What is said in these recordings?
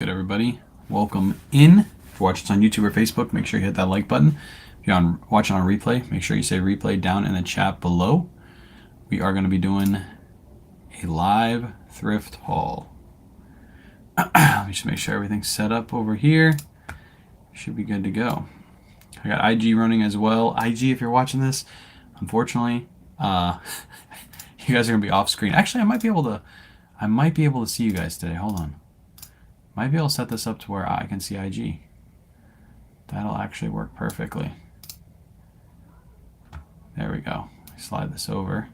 Good, everybody. Welcome in. If you're watching this on YouTube or Facebook, make sure you hit that like button. If you're watching on replay, make sure you say replay down in the chat below. We are going to be doing a live thrift haul. Let me just make sure everything's set up over here. Should be good to go. I got IG running as well. IG, if you're watching this, unfortunately, you guys are going to be off screen. Actually, I might be able to see you guys today. Hold on. Might be able to set this up to where I can see IG. That'll actually work perfectly. There we go. Slide this over.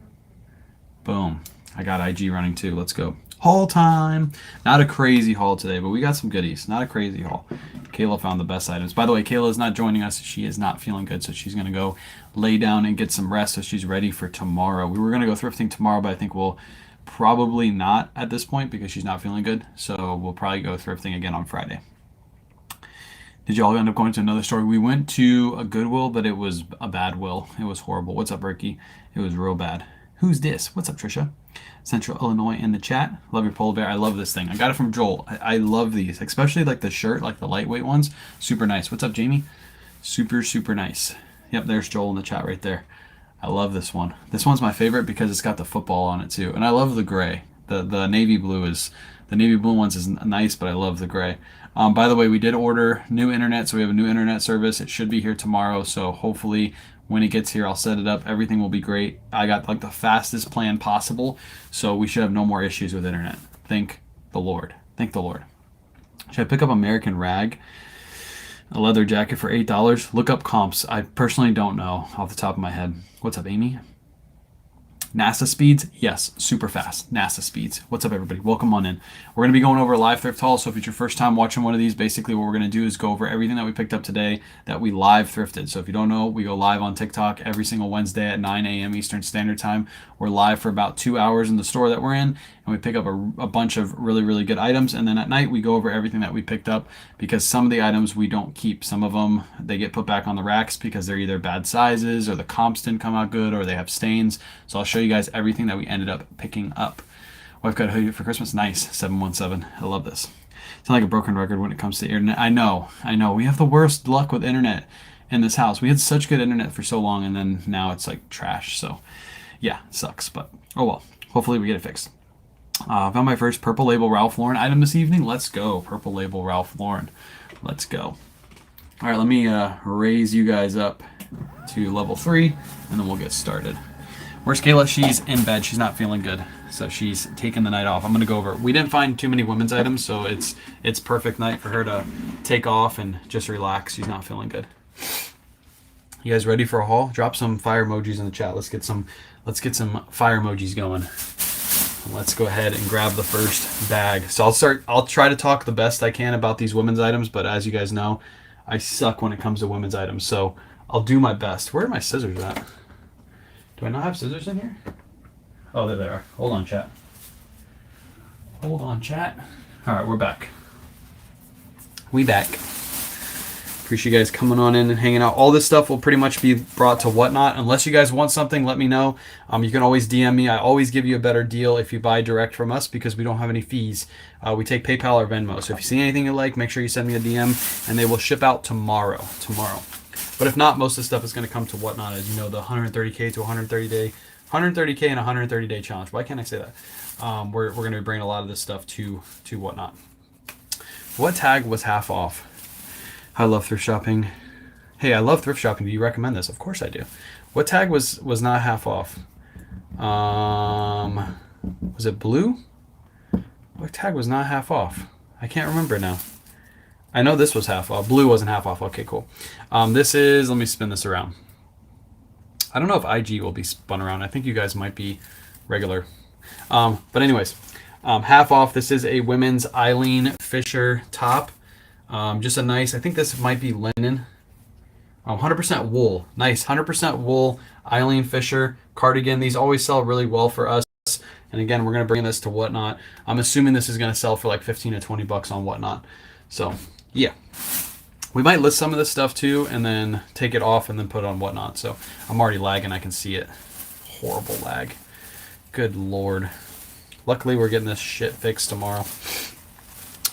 Boom. I got IG running too. Let's go. Haul time. Not a crazy haul today, but we got some goodies. Not a crazy haul. Kayla found the best items. By the way, Kayla is not joining us. She is not feeling good, so she's going to go lay down and get some rest so she's ready for tomorrow. We were going to go thrifting tomorrow, but I think we'll probably not at this point because she's not feeling good. So we'll probably go thrifting again on Friday. Did y'all end up going to another store? We went to a Goodwill, but it was a bad will. It was horrible. What's up, Ricky? It was real bad. Who's this? What's up, Trisha? Central Illinois in the chat. Love your polar bear. I love this thing. I got it from Joel. I love these, especially like the shirt, like the lightweight ones. Super nice. What's up, Jamie? Super, super nice. Yep, there's Joel in the chat right there. I love this one. This one's my favorite because it's got the football on it too. And I love the gray. The navy blue ones is nice, but I love the gray. By the way, we did order new internet, so we have a new internet service. It should be here tomorrow, so hopefully when it gets here, I'll set it up. Everything will be great. I got like the fastest plan possible, so we should have no more issues with internet. Thank the Lord. Thank the Lord. Should I pick up American Rag? A leather jacket for $8. Look up comps. I personally don't know off the top of my head. What's up, Amy? NASA speeds? Yes, super fast. NASA speeds. What's up, everybody? Welcome on in. We're going to be going over a live thrift haul, so if it's your first time watching one of these, basically what we're going to do is go over everything that we picked up today that we live thrifted. So if you don't know, we go live on TikTok every single Wednesday at 9 a.m. Eastern Standard Time. We're live for about 2 hours in the store that we're in, and we pick up a bunch of really, really good items, and then at night we go over everything that we picked up because some of the items we don't keep. Some of them, they get put back on the racks because they're either bad sizes or the comps didn't come out good or they have stains. So I'll show you guys everything that we ended up picking up. Wife got a hoodie for Christmas. Nice. 717. I love this. It's not like a broken record when it comes to internet. I know. We have the worst luck with internet in this house. We had such good internet for so long, and then now it's like trash. So yeah, it sucks, but oh well. Hopefully we get it fixed. Found my first Purple Label Ralph Lauren item this evening. Let's go. Purple Label Ralph Lauren. Let's go. All right, let me raise you guys up to level 3, and then we'll get started. Where's Kayla? She's in bed. She's not feeling good, so she's taking the night off. I'm gonna go over. We didn't find too many women's items, so it's perfect night for her to take off and just relax. She's not feeling good. You guys ready for a haul? Drop some fire emojis in the chat. Let's get some fire emojis going. Let's go ahead and grab the first bag. So I'll try to talk the best I can about these women's items, but as you guys know, I suck when it comes to women's items. So I'll do my best. Where are my scissors at? Do I not have scissors in here? Oh, there they are. Hold on, chat. Hold on, chat. All right, we're back. We back. Appreciate you guys coming on in and hanging out. All this stuff will pretty much be brought to Whatnot. Unless you guys want something, let me know. You can always DM me. I always give you a better deal if you buy direct from us because we don't have any fees. We take PayPal or Venmo. So if you see anything you like, make sure you send me a DM, and they will ship out tomorrow. But if not, most of the stuff is going to come to Whatnot, as you know, the 130K to 130K and 130-day challenge. Why can't I say that? We're going to be bringing a lot of this stuff to Whatnot. What tag was half off? I love thrift shopping. Hey, I love thrift shopping. Do you recommend this? Of course I do. What tag was not half off? Was it blue? What tag was not half off? I can't remember now. I know this was half off. Blue wasn't half off. Okay, cool. This is, let me spin this around. I don't know if IG will be spun around. I think you guys might be regular. But anyways, half off. This is a women's Eileen Fisher top. Just a nice, I think this might be linen. 100% wool. Nice. 100% wool Eileen Fisher cardigan. These always sell really well for us. And again, we're going to bring this to Whatnot. I'm assuming this is going to sell for like 15 to 20 bucks on Whatnot. So yeah, we might list some of this stuff too and then take it off and then put it on Whatnot. So I'm already lagging. I can see it. Horrible lag. Good Lord. Luckily, we're getting this shit fixed tomorrow.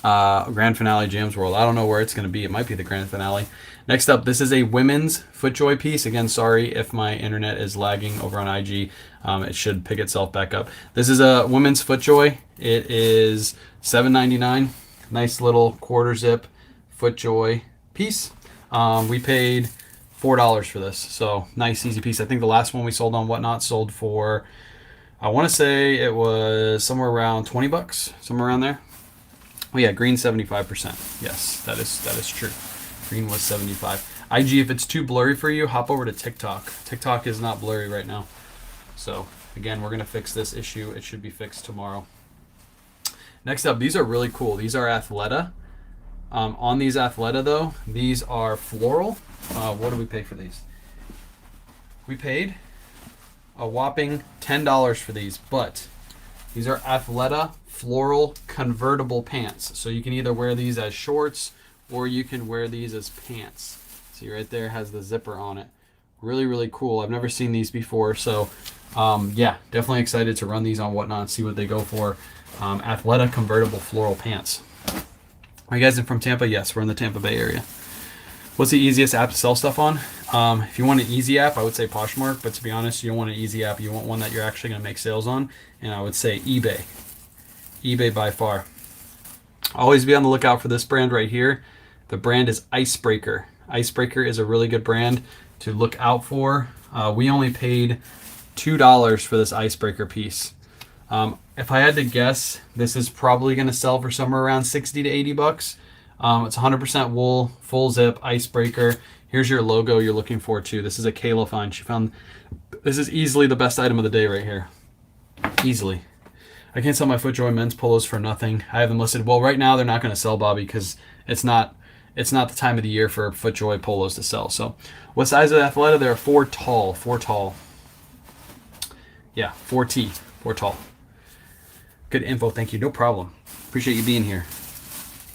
Grand Finale Jams World. I don't know where it's going to be. It might be the Grand Finale. Next up, this is a women's FootJoy piece. Again, sorry if my internet is lagging over on IG. It should pick itself back up. This is a women's FootJoy. It is $7.99. Nice little quarter zip FootJoy piece. We paid $4 for this. So nice, easy piece. I think the last one we sold on Whatnot sold for, I want to say it was somewhere around 20 bucks, somewhere around there. Oh yeah, green 75%. Yes, that is true. Green was 75. IG, if it's too blurry for you, hop over to TikTok. TikTok is not blurry right now. So again, we're gonna fix this issue. It should be fixed tomorrow. Next up, these are really cool. These are Athleta. On these Athleta though, these are floral. What did we pay for these? We paid a whopping $10 for these, but these are Athleta floral convertible pants. So you can either wear these as shorts or you can wear these as pants. See right there has the zipper on it. Really, really cool. I've never seen these before. So yeah, definitely excited to run these on Whatnot and see what they go for. Athleta convertible floral pants. Are you guys from Tampa? Yes, we're in the Tampa Bay area. What's the easiest app to sell stuff on? If you want an easy app, I would say Poshmark, but to be honest, you don't want an easy app. You want one that you're actually going to make sales on, and I would say eBay. eBay by far. Always be on the lookout for this brand right here. The brand is Icebreaker. Icebreaker is a really good brand to look out for. We only paid $2 for this Icebreaker piece. If I had to guess, this is probably going to sell for somewhere around 60 to 80 bucks. It's 100% wool, full zip, Icebreaker. Here's your logo you're looking for too. This is a Kayla find. She found this is easily the best item of the day right here. Easily. I can't sell my FootJoy men's polos for nothing. I have them listed. Well, right now they're not going to sell, Bobby, because it's not the time of the year for FootJoy polos to sell. So, what size of Athleta? They're 4 tall. 4 tall. Yeah, 4T. 4 tall. Good info. Thank you. No problem. Appreciate you being here.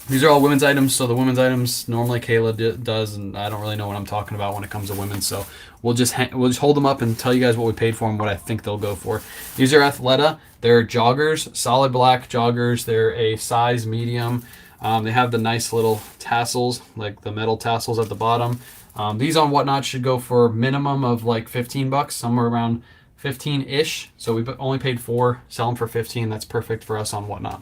These are all women's items, so the women's items normally Kayla does, and I don't really know what I'm talking about when it comes to women. So we'll just hold them up and tell you guys what we paid for them, what I think they'll go for. These are Athleta. They're joggers, solid black joggers. They're a size medium. They have the nice little tassels, like the metal tassels at the bottom. These on Whatnot should go for minimum of like 15 bucks, somewhere around 15-ish. So we only paid 4, sell them for 15. That's perfect for us on Whatnot.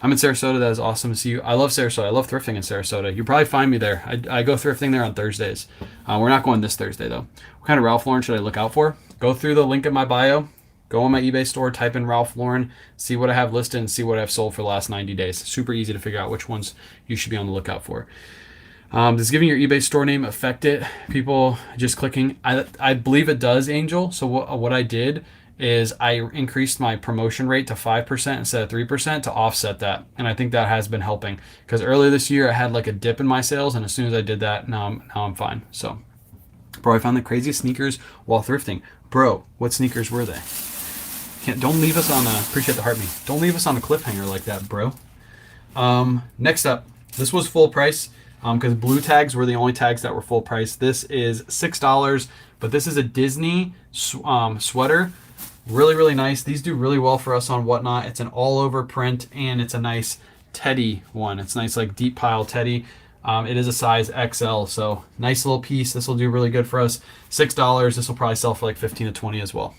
I'm in Sarasota. That is awesome to see you. I love Sarasota. I love thrifting in Sarasota. You'll probably find me there. I go thrifting there on Thursdays. We're not going this Thursday, though. What kind of Ralph Lauren should I look out for? Go through the link in my bio. Go on my eBay store. Type in Ralph Lauren. See what I have listed and see what I've sold for the last 90 days. Super easy to figure out which ones you should be on the lookout for. Does giving your eBay store name affect it? People just clicking. I believe it does, Angel. So what I did is I increased my promotion rate to 5% instead of 3% to offset that. And I think that has been helping, because earlier this year I had like a dip in my sales, and as soon as I did that, now I'm fine. So, bro, I found the craziest sneakers while thrifting. Bro, what sneakers were they? Don't leave us on appreciate the heart me. Don't leave us on a cliffhanger like that, bro. Next up, this was full price, because blue tags were the only tags that were full price. This is $6, but this is a Disney sweater. Really, really nice. These do really well for us on Whatnot. It's an all-over print, and it's a nice teddy one. It's nice, like deep pile teddy. It is a size XL, so nice little piece. This will do really good for us. $6. This will probably sell for like 15 to 20 as well.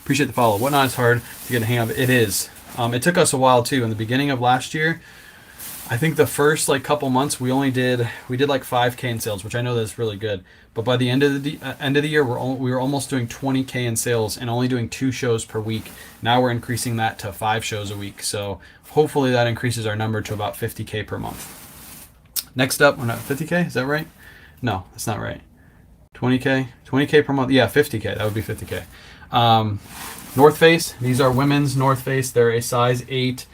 Appreciate the follow. Whatnot is hard to get a hang of. It is. It took us a while too. In the beginning of last year, I think the first like couple months we did like 5K in sales, which I know that's really good. But by the end of the year, we were almost doing 20K in sales and only doing 2 shows per week. Now we're increasing that to 5 shows a week. So hopefully that increases our number to about 50K per month. Next up, we're not 50K. Is that right? No, that's not right. 20K per month. Yeah, 50K. That would be 50K. North Face. These are women's North Face. They're a size 8.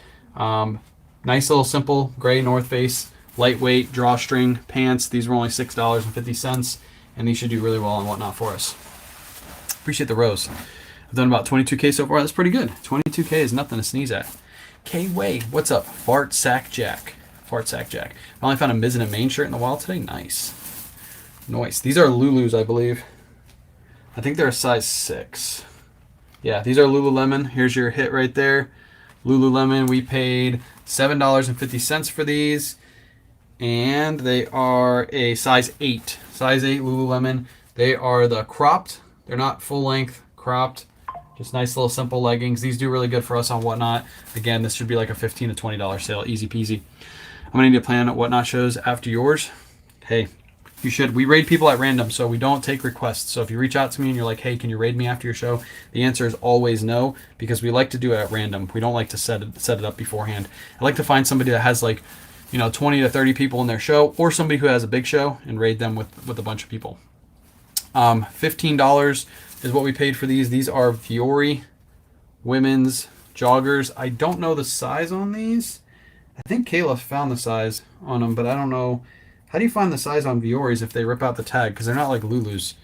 Nice little simple gray North Face, lightweight drawstring pants. These were only $6.50, and these should do really well on Whatnot for us. Appreciate the rose. I've done about 22K so far. That's pretty good. 22K is nothing to sneeze at. K-Way, what's up? Fart Sack Jack. Fart Sack Jack. I only found a Mizzen and Main shirt in the wild today. Nice. Nice. These are Lulus, I believe. I think they're a size 6. Yeah, these are Lululemon. Here's your hit right there. Lululemon, we paid $7.50 for these, and they are a size 8. Size 8 Lululemon. They are the cropped. They're not full length, cropped. Just nice little simple leggings. These do really good for us on Whatnot. Again, this should be like a $15 to $20 sale, easy peasy. I'm gonna need to plan Whatnot shows after yours. Hey, you should. We raid people at random, so we don't take requests. So if you reach out to me and you're like, hey, can you raid me after your show? The answer is always no, because we like to do it at random. We don't like to set it up beforehand. I like to find somebody that has like, 20 to 30 people in their show, or somebody who has a big show, and raid them with a bunch of people. $15 is what we paid for these. These are Fiore women's joggers. I don't know the size on these. I think Kayla found the size on them, but I don't know. How do you find the size on Vioris if they rip out the tag? Because they're not like Lulu's.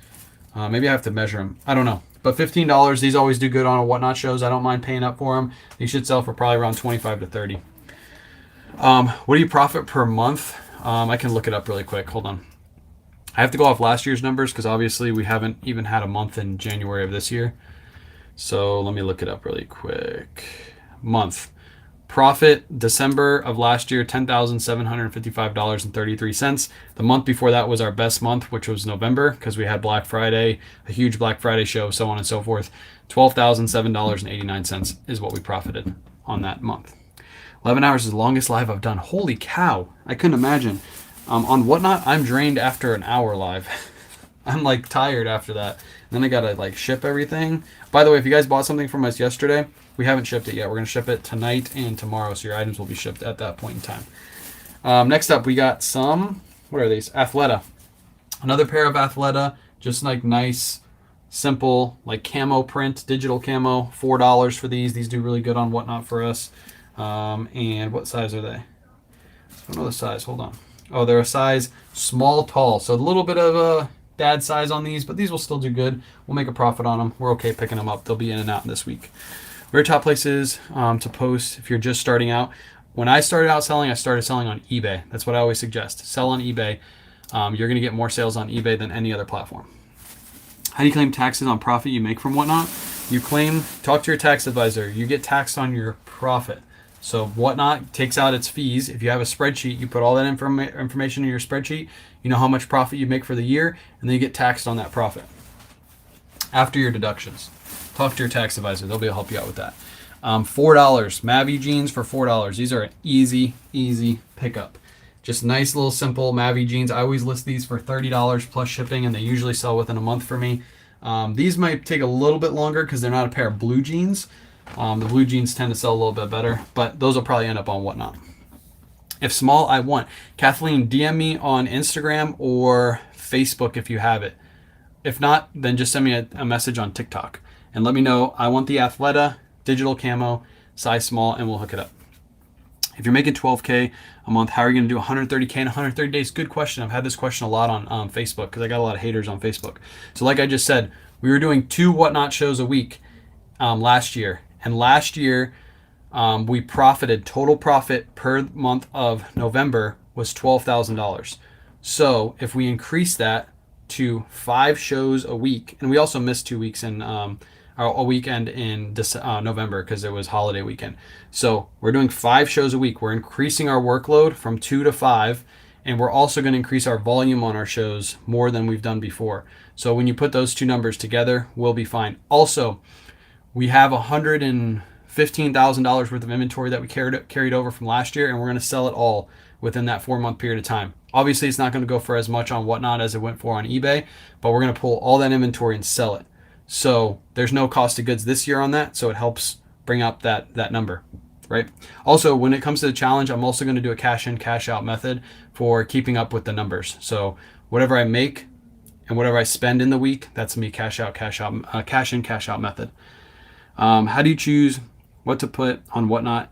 Maybe I have to measure them. I don't know. But $15, these always do good on a Whatnot shows. I don't mind paying up for them. These should sell for probably around 25 to 30. What do you profit per month? I can look it up really quick. Hold on. I have to go off last year's numbers because obviously we haven't even had a month in January of this year. So let me look it up really quick. Month. Profit December of last year, $10,755.33. The month before that was our best month, which was November, because we had Black Friday, a huge Black Friday show, so on and so forth. $12,007.89 is what we profited on that month. 11 hours is the longest live I've done. Holy cow. I couldn't imagine. On Whatnot, I'm drained after an hour live. I'm like tired after that. And then I gotta like ship everything. By the way, if you guys bought something from us yesterday, we haven't shipped it yet. We're gonna ship it tonight and tomorrow, so your items will be shipped at that point in time. Next up, we got some, what are these? Athleta. Another pair of Athleta, just like nice, simple, like camo print, digital camo. $4 for these. These do really good on Whatnot for us. And what size are they? I don't know the size. Hold on. Oh, they're a size small, tall. So a little bit of a dad size on these, but these will still do good. We'll make a profit on them. We're okay picking them up. They'll be in and out this week. Very top places to post if you're just starting out. When I started out selling, I started selling on eBay. That's what I always suggest. Sell on eBay. You're going to get more sales on eBay than any other platform. How do you claim taxes on profit you make from Whatnot? You claim, talk to your tax advisor. You get taxed on your profit. So Whatnot takes out its fees. If you have a spreadsheet, you put all that information in your spreadsheet. You know how much profit you make for the year, and then you get taxed on that profit after your deductions. Talk to your tax advisor. They'll be able to help you out with that. $4. Mavi jeans for $4. These are an easy pickup. Just nice little simple Mavi jeans. I always list these for $30 plus shipping, and they usually sell within a month for me. These might take a little bit longer because they're not a pair of blue jeans. The blue jeans tend to sell a little bit better, but those will probably end up on Whatnot. If small, I want. Kathleen, DM me on Instagram or Facebook if you have it. If not, then just send me a message on TikTok and let me know. I want the Athleta digital camo, size small, and we'll hook it up. If you're making $12K a month, how are you going to do $130K in 130 days? Good question. I've had this question a lot on Facebook because I got a lot of haters on Facebook. So like I just said, we were doing 2 Whatnot shows a week last year. And last year, we profited, total profit per month of November was $12,000. So if we increase that to 5 shows a week, and we also missed 2 weeks in a weekend in November because it was holiday weekend. So we're doing 5 shows a week. We're increasing our workload from 2 to 5, and we're also going to increase our volume on our shows more than we've done before. So when you put those 2 numbers together, we'll be fine. Also, we have $115,000 worth of inventory that we carried over from last year, and we're going to sell it all within that 4-month period of time. Obviously, it's not going to go for as much on Whatnot as it went for on eBay, but we're going to pull all that inventory and sell it. So there's no cost of goods this year on that, so it helps bring up that number, right? Also, when it comes to the challenge, I'm also going to do a cash in, cash out method for keeping up with the numbers. So whatever I make and whatever I spend in the week, that's me cash out, cash in, cash out method. How do you choose what to put on Whatnot?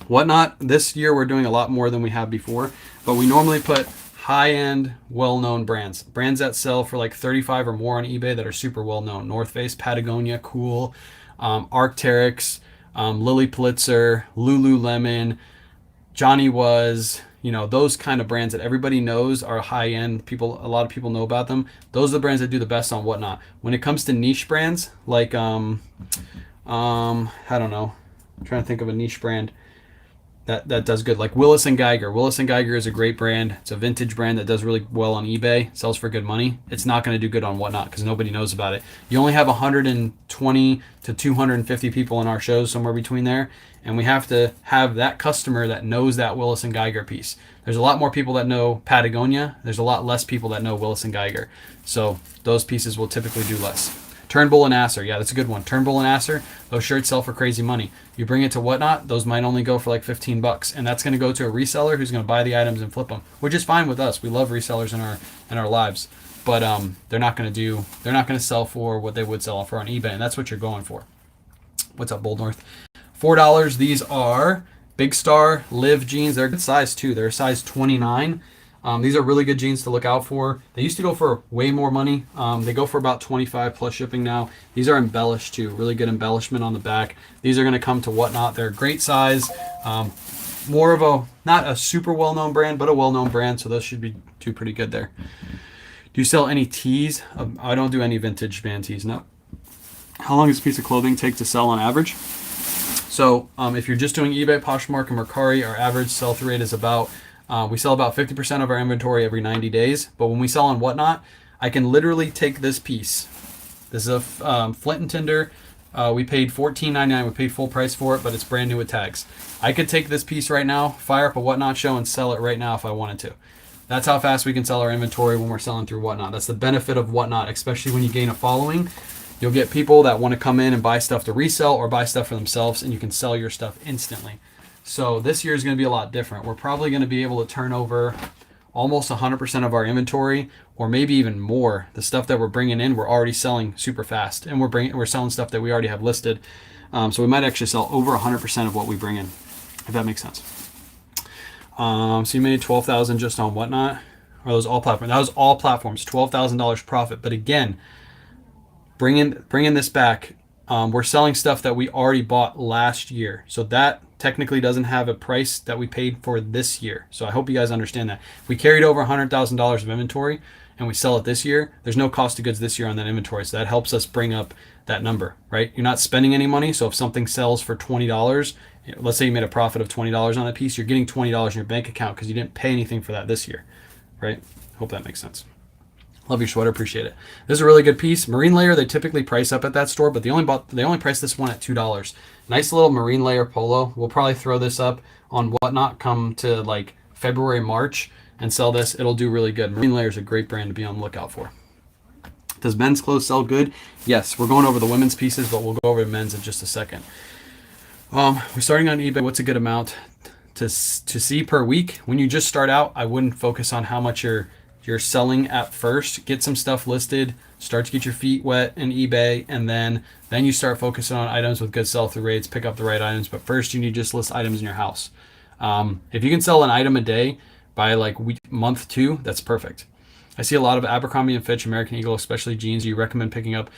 Whatnot, this year we're doing a lot more than we have before, but we normally put high-end, well-known brands that sell for like 35 or more on eBay that are super well-known. North Face, Patagonia, Cool, Arc'teryx, Lily Pulitzer, Lululemon, Johnny Was, those kind of brands that everybody knows are high-end. A lot of people know about them. Those are the brands that do the best on Whatnot. When it comes to niche brands, like, I don't know, I'm trying to think of a niche brand that does good, like Willis and Geiger. Willis and Geiger is a great brand. It's a vintage brand that does really well on eBay, sells for good money. It's not going to do good on Whatnot because nobody knows about it. You only have 120 to 250 people in our shows, somewhere between there, and we have to have that customer that knows that Willis and Geiger piece. There's a lot more people that know Patagonia. There's a lot less people that know Willis and Geiger. So those pieces will typically do less. Turnbull and Asser, yeah, that's a good one. Turnbull and Asser, those shirts sell for crazy money. You bring it to Whatnot, those might only go for like $15, and that's going to go to a reseller who's going to buy the items and flip them, which is fine with us. We love resellers in our lives, but they're not going to sell for what they would sell for on eBay, and that's what you're going for. What's up, Bold North? $4. These are Big Star Live jeans. They're a good size too. They're a size 29. These are really good jeans to look out for. They used to go for way more money. They go for about 25 plus shipping now. These are embellished too. Really good embellishment on the back. These are going to come to Whatnot. They're a great size. More of a, not a super well-known brand, but a well-known brand. So those should do pretty good there. Do you sell any tees? I don't do any vintage band tees, no. How long does a piece of clothing take to sell on average? So if you're just doing eBay, Poshmark, and Mercari, our average sell-through rate is about we sell about 50% of our inventory every 90 days. But when we sell on Whatnot, I can literally take this piece. This is a Flint and Tinder. We paid $14.99. We paid full price for it, but it's brand new with tags. I could take this piece right now, fire up a Whatnot show, and sell it right now if I wanted to. That's how fast we can sell our inventory when we're selling through Whatnot. That's the benefit of Whatnot, especially when you gain a following. You'll get people that want to come in and buy stuff to resell or buy stuff for themselves, and you can sell your stuff instantly. So this year is going to be a lot different. We're probably going to be able to turn over almost 100% of our inventory, or maybe even more. The stuff that we're bringing in, we're already selling super fast, and we're selling stuff that we already have listed. So we might actually sell over 100% of what we bring in, if that makes sense. So you made $12,000 just on Whatnot. Or those all platforms? That was all platforms. $12,000 profit. But again, bringing this back. We're selling stuff that we already bought last year. So that technically doesn't have a price that we paid for this year. So I hope you guys understand that. If we carried over $100,000 of inventory and we sell it this year, there's no cost of goods this year on that inventory. So that helps us bring up that number, right? You're not spending any money. So if something sells for $20, let's say you made a profit of $20 on a piece, you're getting $20 in your bank account because you didn't pay anything for that this year, right? Hope that makes sense. Love your sweater, appreciate it. This is a really good piece. Marine layer, they typically price up at that store, but they only price this one at $2. Nice little marine layer polo. We'll probably throw this up on Whatnot come to like February, March and sell this. It'll do really good. Marine layer is a great brand to be on the lookout for. Does men's clothes sell good? Yes, we're going over the women's pieces, but we'll go over the men's in just a second. We're starting on eBay. What's a good amount to see per week? When you just start out, I wouldn't focus on how much you're selling at first. Get some stuff listed, start to get your feet wet in eBay, and then you start focusing on items with good sell-through rates, pick up the right items. But first you need to just list items in your house. If you can sell an item a day by like month 2, that's perfect. I see a lot of Abercrombie & Fitch, American Eagle, especially jeans you recommend picking up.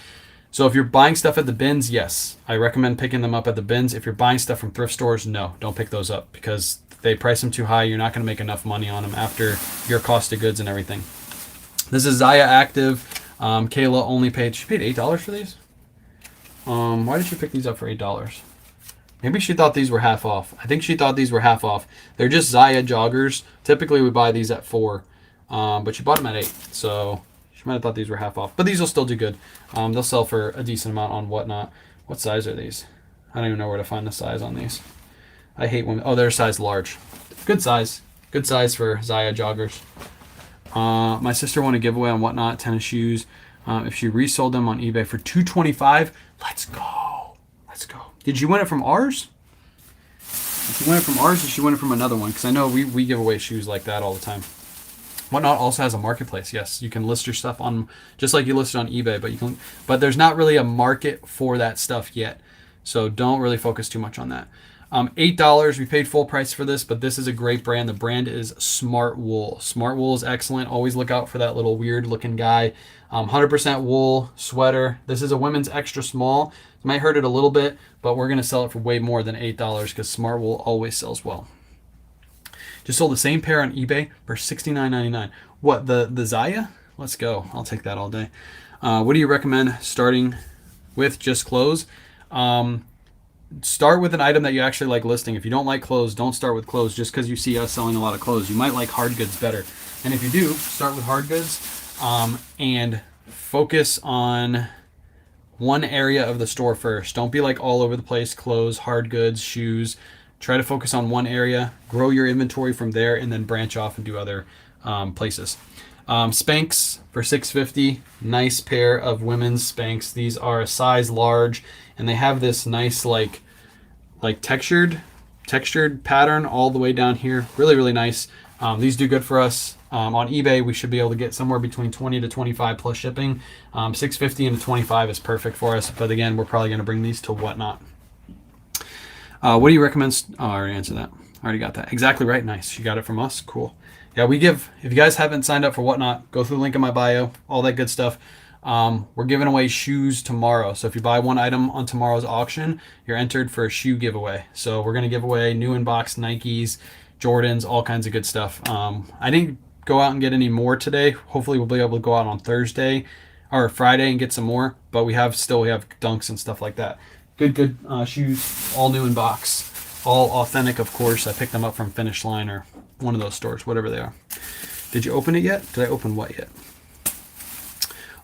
So if you're buying stuff at the bins, yes, I recommend picking them up at the bins. If you're buying stuff from thrift stores, no, don't pick those up because they price them too high. You're not going to make enough money on them after your cost of goods and everything. This is Zaya Active. Kayla only paid, she paid $8 for these? Why did she pick these up for $8? Maybe she thought these were half off. I think she thought these were half off. They're just Zaya joggers. Typically we buy these at $4, but she bought them at $8. So she might have thought these were half off, but these will still do good. They'll sell for a decent amount on Whatnot. What size are these? I don't even know where to find the size on these. I hate when, oh, they're size large. Good size. Good size for Zaya joggers. My sister won a giveaway on Whatnot, tennis shoes. If she resold them on eBay for $225, let's go. Let's go. Did you win it from ours? Did she win it from ours or did she win it from another one? Because I know we give away shoes like that all the time. Whatnot also has a marketplace. Yes, you can list your stuff on, just like you listed on eBay, but there's not really a market for that stuff yet. So don't really focus too much on that. $8, we paid full price for this, but this is a great brand. The brand is Smart Wool. Smart Wool is excellent. Always look out for that little weird looking guy. 100% wool sweater. This is a women's extra small. It might hurt it a little bit, but we're going to sell it for way more than $8 because Smart Wool always sells well. Just sold the same pair on eBay for $69.99. What, the Zaya? Let's go. I'll take that all day. What do you recommend starting with just clothes? start with an item that you actually like listing. If you don't like clothes, don't start with clothes just because you see us selling a lot of clothes. You might like hard goods better. And if you do, start with hard goods and focus on one area of the store first. Don't be like all over the place, clothes, hard goods, shoes. Try to focus on one area, grow your inventory from there, and then branch off and do other places. Spanx for $6.50. Nice pair of women's Spanx. These are a size large, and they have this nice like textured pattern all the way down here. Really, really nice. These do good for us. On eBay, we should be able to get somewhere between 20 to 25 plus shipping. $6.50 into 25 is perfect for us. But again, we're probably going to bring these to Whatnot. What do you recommend? Oh, I already answered that. I already got that. Exactly right. Nice. You got it from us. Cool. Yeah, we give, if you guys haven't signed up for Whatnot, go through the link in my bio, all that good stuff. We're giving away shoes tomorrow. So if you buy one item on tomorrow's auction, you're entered for a shoe giveaway. So we're going to give away new in-box Nikes, Jordans, all kinds of good stuff. I didn't go out and get any more today. Hopefully we'll be able to go out on Thursday or Friday and get some more, but we have Dunks and stuff like that. Good shoes, all new in box, all authentic, of course. I picked them up from Finish Line or one of those stores, whatever they are. Did you open it yet? Did I open what yet?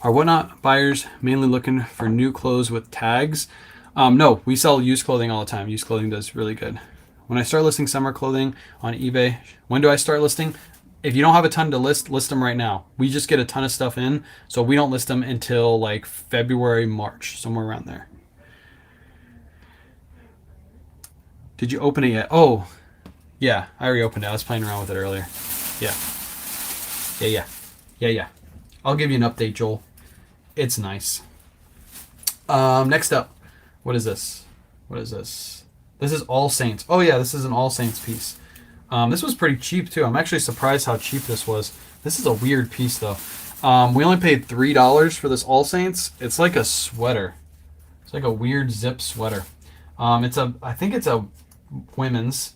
Are Whatnot buyers mainly looking for new clothes with tags? No, we sell used clothing all the time. Used clothing does really good. When I start listing summer clothing on eBay, when do I start listing? If you don't have a ton to list them right now. We just get a ton of stuff in, so we don't list them until like February, March, somewhere around there. Did you open it yet? Oh, yeah, I already opened it. I was playing around with it earlier. Yeah. I'll give you an update, Joel. It's nice. Next up, what is this? This is All Saints. Oh yeah, this is an All Saints piece. This was pretty cheap too. I'm actually surprised how cheap this was. This is a weird piece though. We only paid $3 for this All Saints. It's like a sweater. It's like a weird zip sweater. I think it's a women's.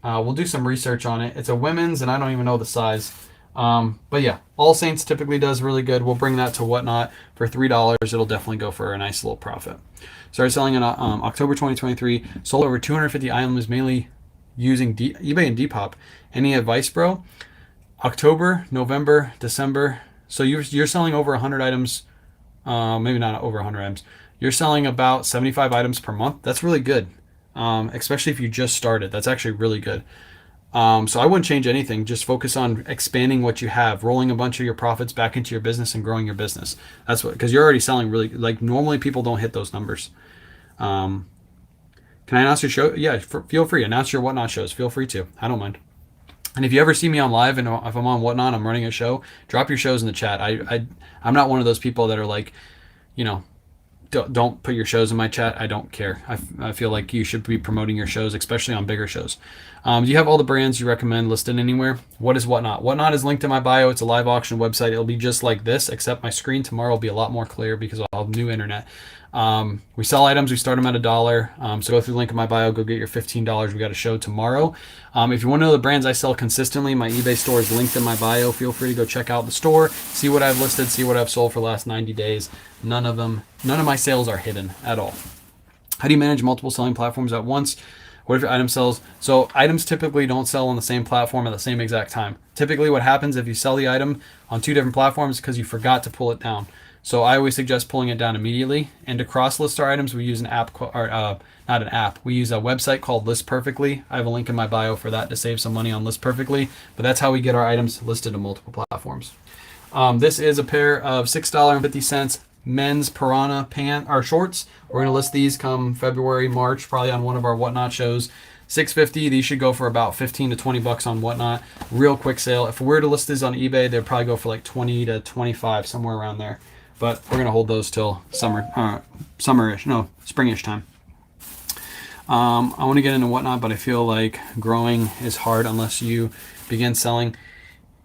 We'll do some research on it. It's a women's, and I don't even know the size. But yeah, All Saints typically does really good. We'll bring that to Whatnot for $3. It'll definitely go for a nice little profit. Started selling in October 2023. Sold over 250 items, mainly using eBay and Depop. Any advice, bro? October, November, December. So you're selling over 100 items. Maybe not over 100 items. You're selling about 75 items per month. That's really good. Especially if you just started. That's actually really good. So I wouldn't change anything. Just focus on expanding what you have, rolling a bunch of your profits back into your business and growing your business. That's what, because you're already selling really, like normally people don't hit those numbers. Can I announce your show? Yeah, feel free. Announce your Whatnot shows. Feel free to. I don't mind. And if you ever see me on live and if I'm on Whatnot, I'm running a show, drop your shows in the chat. I'm not one of those people that are like, don't put your shows in my chat. I don't care. I feel like you should be promoting your shows, especially on bigger shows. Do you have all the brands you recommend listed anywhere? What is Whatnot? Whatnot is linked in my bio. It's a live auction website. It'll be just like this, except my screen tomorrow will be a lot more clear because I'll have new internet. We sell items. We start them at $1. So go through the link in my bio. Go get your $15. We got a show tomorrow. If you want to know the brands I sell consistently, my eBay store is linked in my bio. Feel free to go check out the store, see what I've listed, see what I've sold for the last 90 days. None of my sales are hidden at all. How do you manage multiple selling platforms at once? What if your item sells? So items typically don't sell on the same platform at the same exact time. Typically what happens if you sell the item on 2 different platforms because you forgot to pull it down. So I always suggest pulling it down immediately. And to cross-list our items, we use an app, not an app. We use a website called List Perfectly. I have a link in my bio for that to save some money on List Perfectly. But that's how we get our items listed on multiple platforms. This is a pair of $6.50 men's Piranha shorts. We're going to list these come February, March, probably on one of our Whatnot shows. $6.50. These should go for about 15 to 20 bucks on Whatnot. Real quick sale. If we were to list these on eBay, they'd probably go for like 20 to 25, somewhere around there. But we're going to hold those till springish time. I want to get into Whatnot, but I feel like growing is hard unless you begin selling.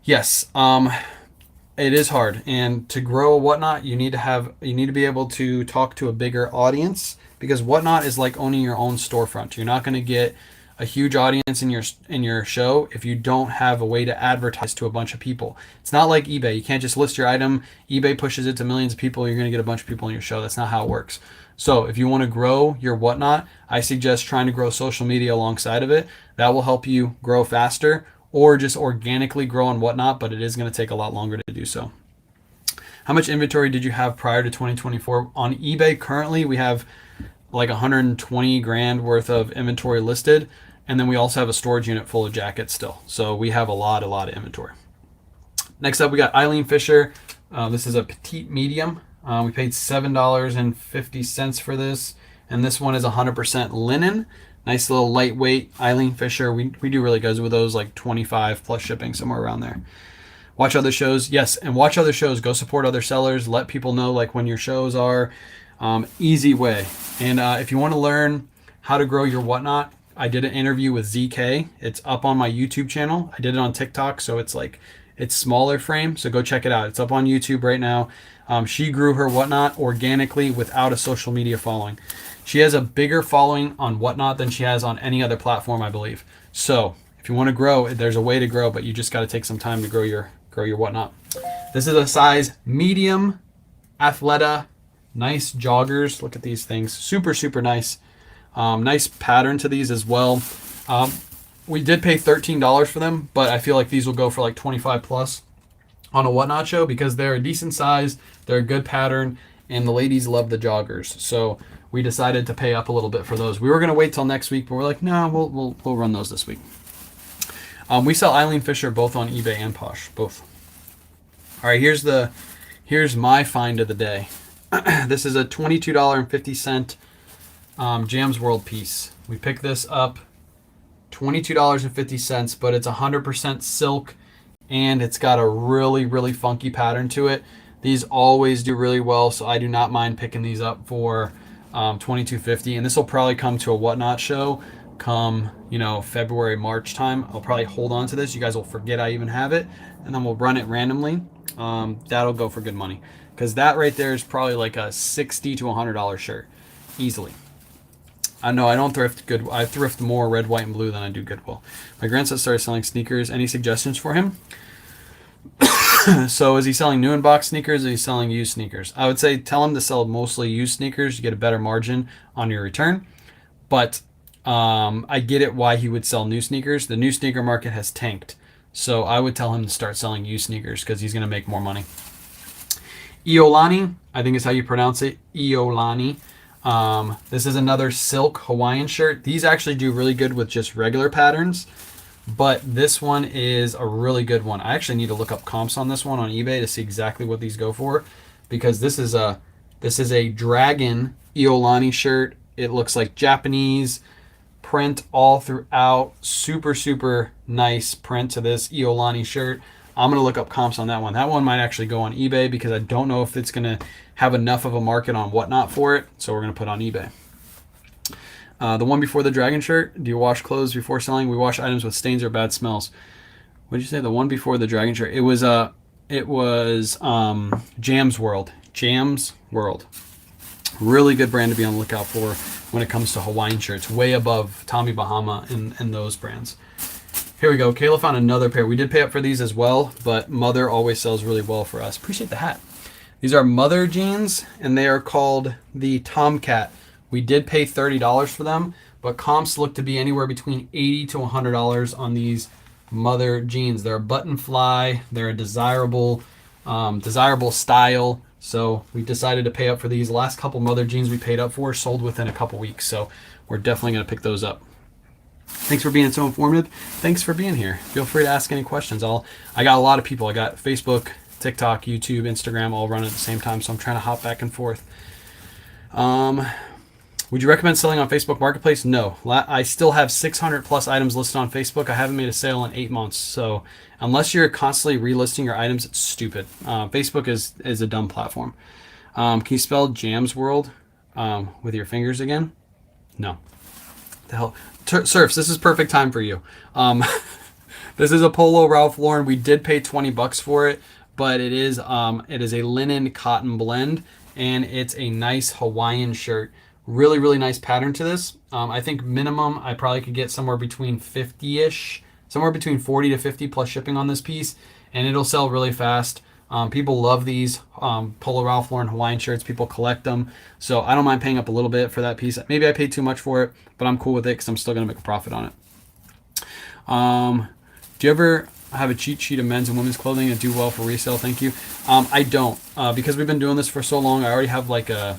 Yes, it is hard. And to grow Whatnot, you need to be able to talk to a bigger audience, because Whatnot is like owning your own storefront. You're not going to get a huge audience in your show if you don't have a way to advertise to a bunch of people. It's not like eBay. You can't just list your item. eBay pushes it to millions of people. You're going to get a bunch of people in your show. That's not how it works. So if you want to grow your whatnot, I suggest trying to grow social media alongside of it. That will help you grow faster, or just organically grow on whatnot, but it is going to take a lot longer to do so. How much inventory did you have prior to 2024? On eBay currently, we have like 120 grand worth of inventory listed. And then we also have a storage unit full of jackets still. So we have a lot of inventory. Next up, we got Eileen Fisher. This is a petite medium. We paid $7.50 for this. And this one is 100% linen. Nice little lightweight Eileen Fisher. We do really good with those, like 25 plus shipping, somewhere around there. Watch other shows. Yes, and watch other shows. Go support other sellers. Let people know like when your shows are. Easy way. And if you want to learn how to grow your whatnot, I did an interview with ZK. It's up on my YouTube channel. I did it on TikTok, so it's smaller frame. So go check it out. It's up on YouTube right now. She grew her whatnot organically without a social media following. She has a bigger following on whatnot than she has on any other platform, I believe. So if you want to grow, there's a way to grow, but you just got to take some time to grow your whatnot. This is a size medium, Athleta, nice joggers. Look at these things, super nice. Nice pattern to these as well. We did pay $13 for them, but I feel like these will go for like 25 plus on a whatnot show because they're a decent size, they're a good pattern, and the ladies love the joggers. So we decided to pay up a little bit for those. We were gonna wait till next week, but we're like, no, we'll run those this week. We sell Eileen Fisher both on eBay and Posh, both. All right, here's my find of the day. This is a $22.50 Jams World piece. We picked this up $22.50, but it's 100% silk and it's got a really funky pattern to it. These always do really well, so I do not mind picking these up for $22.50. And this will probably come to a whatnot show come February, March time. I'll probably hold on to this. You guys will forget I even have it, and then we'll run it randomly. That'll go for good money because that right there is probably like a $60 to $100 shirt easily. I know I don't thrift good. I thrift more red, white, and blue than I do Goodwill. My grandson started selling sneakers. Any suggestions for him? So is he selling new in box sneakers or is he selling used sneakers? I would say tell him to sell mostly used sneakers. You get a better margin on your return. But I get it why he would sell new sneakers. The new sneaker market has tanked. So I would tell him to start selling used sneakers because he's going to make more money. Iolani, I think is how you pronounce it. Iolani. This is another silk Hawaiian shirt. These actually do really good with just regular patterns, but this one is a really good one. I actually need to look up comps on this one on eBay to see exactly what these go for, because this is a dragon Iolani shirt. It looks like Japanese print all throughout. Super nice print to this Iolani shirt. I'm going to look up comps on that one. That one might actually go on eBay because I don't know if it's going to have enough of a market on whatnot for it. So we're going to put on eBay. The one before the dragon shirt, do you wash clothes before selling? We wash items with stains or bad smells. What did you say? The one before the dragon shirt? It was Jams World. Jams World. Really good brand to be on the lookout for when it comes to Hawaiian shirts. Way above Tommy Bahama and those brands. Here we go. Kayla found another pair. We did pay up for these as well, but Mother always sells really well for us. Appreciate the hat. These are Mother jeans, and they are called the Tomcat. We did pay $30 for them, but comps look to be anywhere between $80 to $100 on these Mother jeans. They're a button fly. They're a desirable style. So we decided to pay up for these. The last couple Mother jeans we paid up for sold within a couple weeks, so we're definitely going to pick those up. Thanks for being so informative. Thanks for being here. Feel free to ask any questions. I got a lot of people. I got Facebook, TikTok, YouTube, Instagram all running at the same time, so I'm trying to hop back and forth. Would you recommend selling on Facebook Marketplace? No. I still have 600 plus items listed on Facebook. I haven't made a sale in 8 months. So unless you're constantly relisting your items, it's stupid. Facebook is a dumb platform. Can you spell Jams World with your fingers again? No. The hell? Surfs, this is perfect time for you. This is a Polo Ralph Lauren. We did pay $20 for it, but it is a linen cotton blend, and it's a nice Hawaiian shirt Really, really nice pattern to this. I think minimum I probably could get somewhere between 50-ish, somewhere between 40 to 50 plus shipping on this piece, and it'll sell really fast. People love these Polo Ralph Lauren Hawaiian shirts. People collect them. So I don't mind paying up a little bit for that piece. Maybe I paid too much for it, but I'm cool with it because I'm still going to make a profit on it. Do you ever have a cheat sheet of men's and women's clothing and do well for resale? Thank you. I don't, because we've been doing this for so long. I already have like a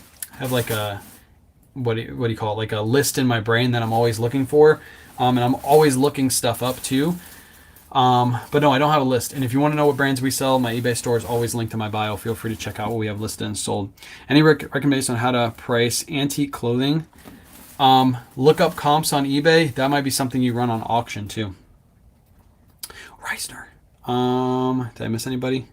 what do you call it? Like a list in my brain that I'm always looking for, and I'm always looking stuff up too. But no, I don't have a list. And if you want to know what brands we sell, my eBay store is always linked to my bio. Feel free to check out what we have listed and sold. Any recommendations on how to price antique clothing? Look up comps on eBay. That might be something you run on auction too. Reisner. Did I miss anybody?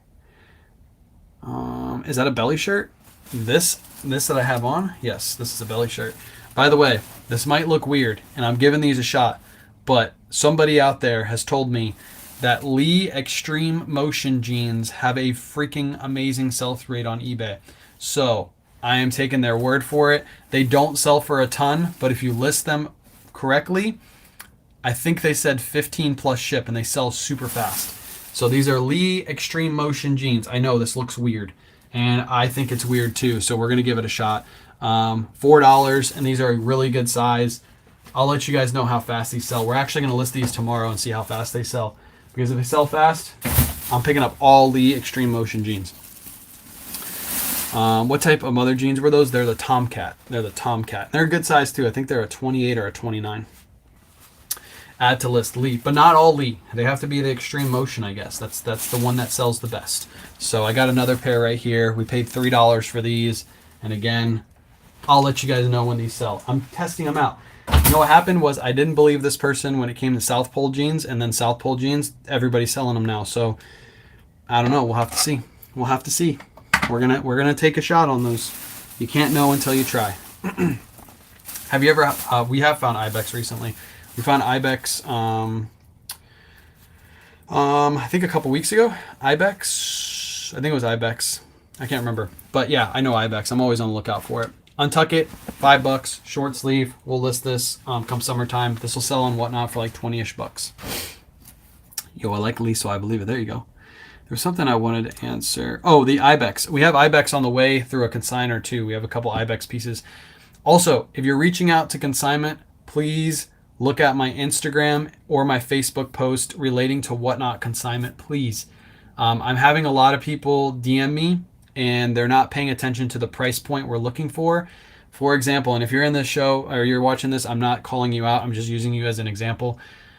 Is that a belly shirt? This that I have on? Yes, this is a belly shirt. By the way, this might look weird, and I'm giving these a shot, but somebody out there has told me that Lee Extreme Motion jeans have a freaking amazing sell-through rate on eBay. So I am taking their word for it. They don't sell for a ton, but if you list them correctly, I think they said 15 plus ship, and they sell super fast. So these are Lee Extreme Motion jeans. I know this looks weird, and I think it's weird too, so we're going to give it a shot. $4, and these are a really good size. I'll let you guys know how fast these sell. We're actually going to list these tomorrow and see how fast they sell, because if they sell fast, I'm picking up all Lee Extreme Motion jeans. What type of mother jeans were those? They're the Tomcat. They're a good size too. I think they're a 28 or a 29. Add to list Lee, but not all Lee. They have to be the Extreme Motion, I guess. That's the one that sells the best. So I got another pair right here. We paid $3 for these, and again, I'll let you guys know when these sell. I'm testing them out. You know what happened was I didn't believe this person when it came to South Pole jeans, and then South Pole jeans, everybody's selling them now. So I don't know. We'll have to see. We're gonna take a shot on those. You can't know until you try. Have you ever? We have found Ibex recently. We found Ibex, I think a couple weeks ago. Ibex, I think it was Ibex. I can't remember. But yeah, I know Ibex. I'm always on the lookout for it. Untuck it, $5, short sleeve. We'll list this come summertime. This will sell on Whatnot for like 20-ish bucks. Yo, I like Lee, so I believe it. There you go. There was something I wanted to answer. Oh, the Ibex. We have Ibex on the way through a consignor too. We have a couple Ibex pieces. Also, if you're reaching out to consignment, please look at my Instagram or my Facebook post relating to Whatnot consignment, please. I'm having a lot of people DM me, and they're not paying attention to the price point we're looking for. For example, and if you're in this show or you're watching this, I'm not calling you out. I'm just using you as an example.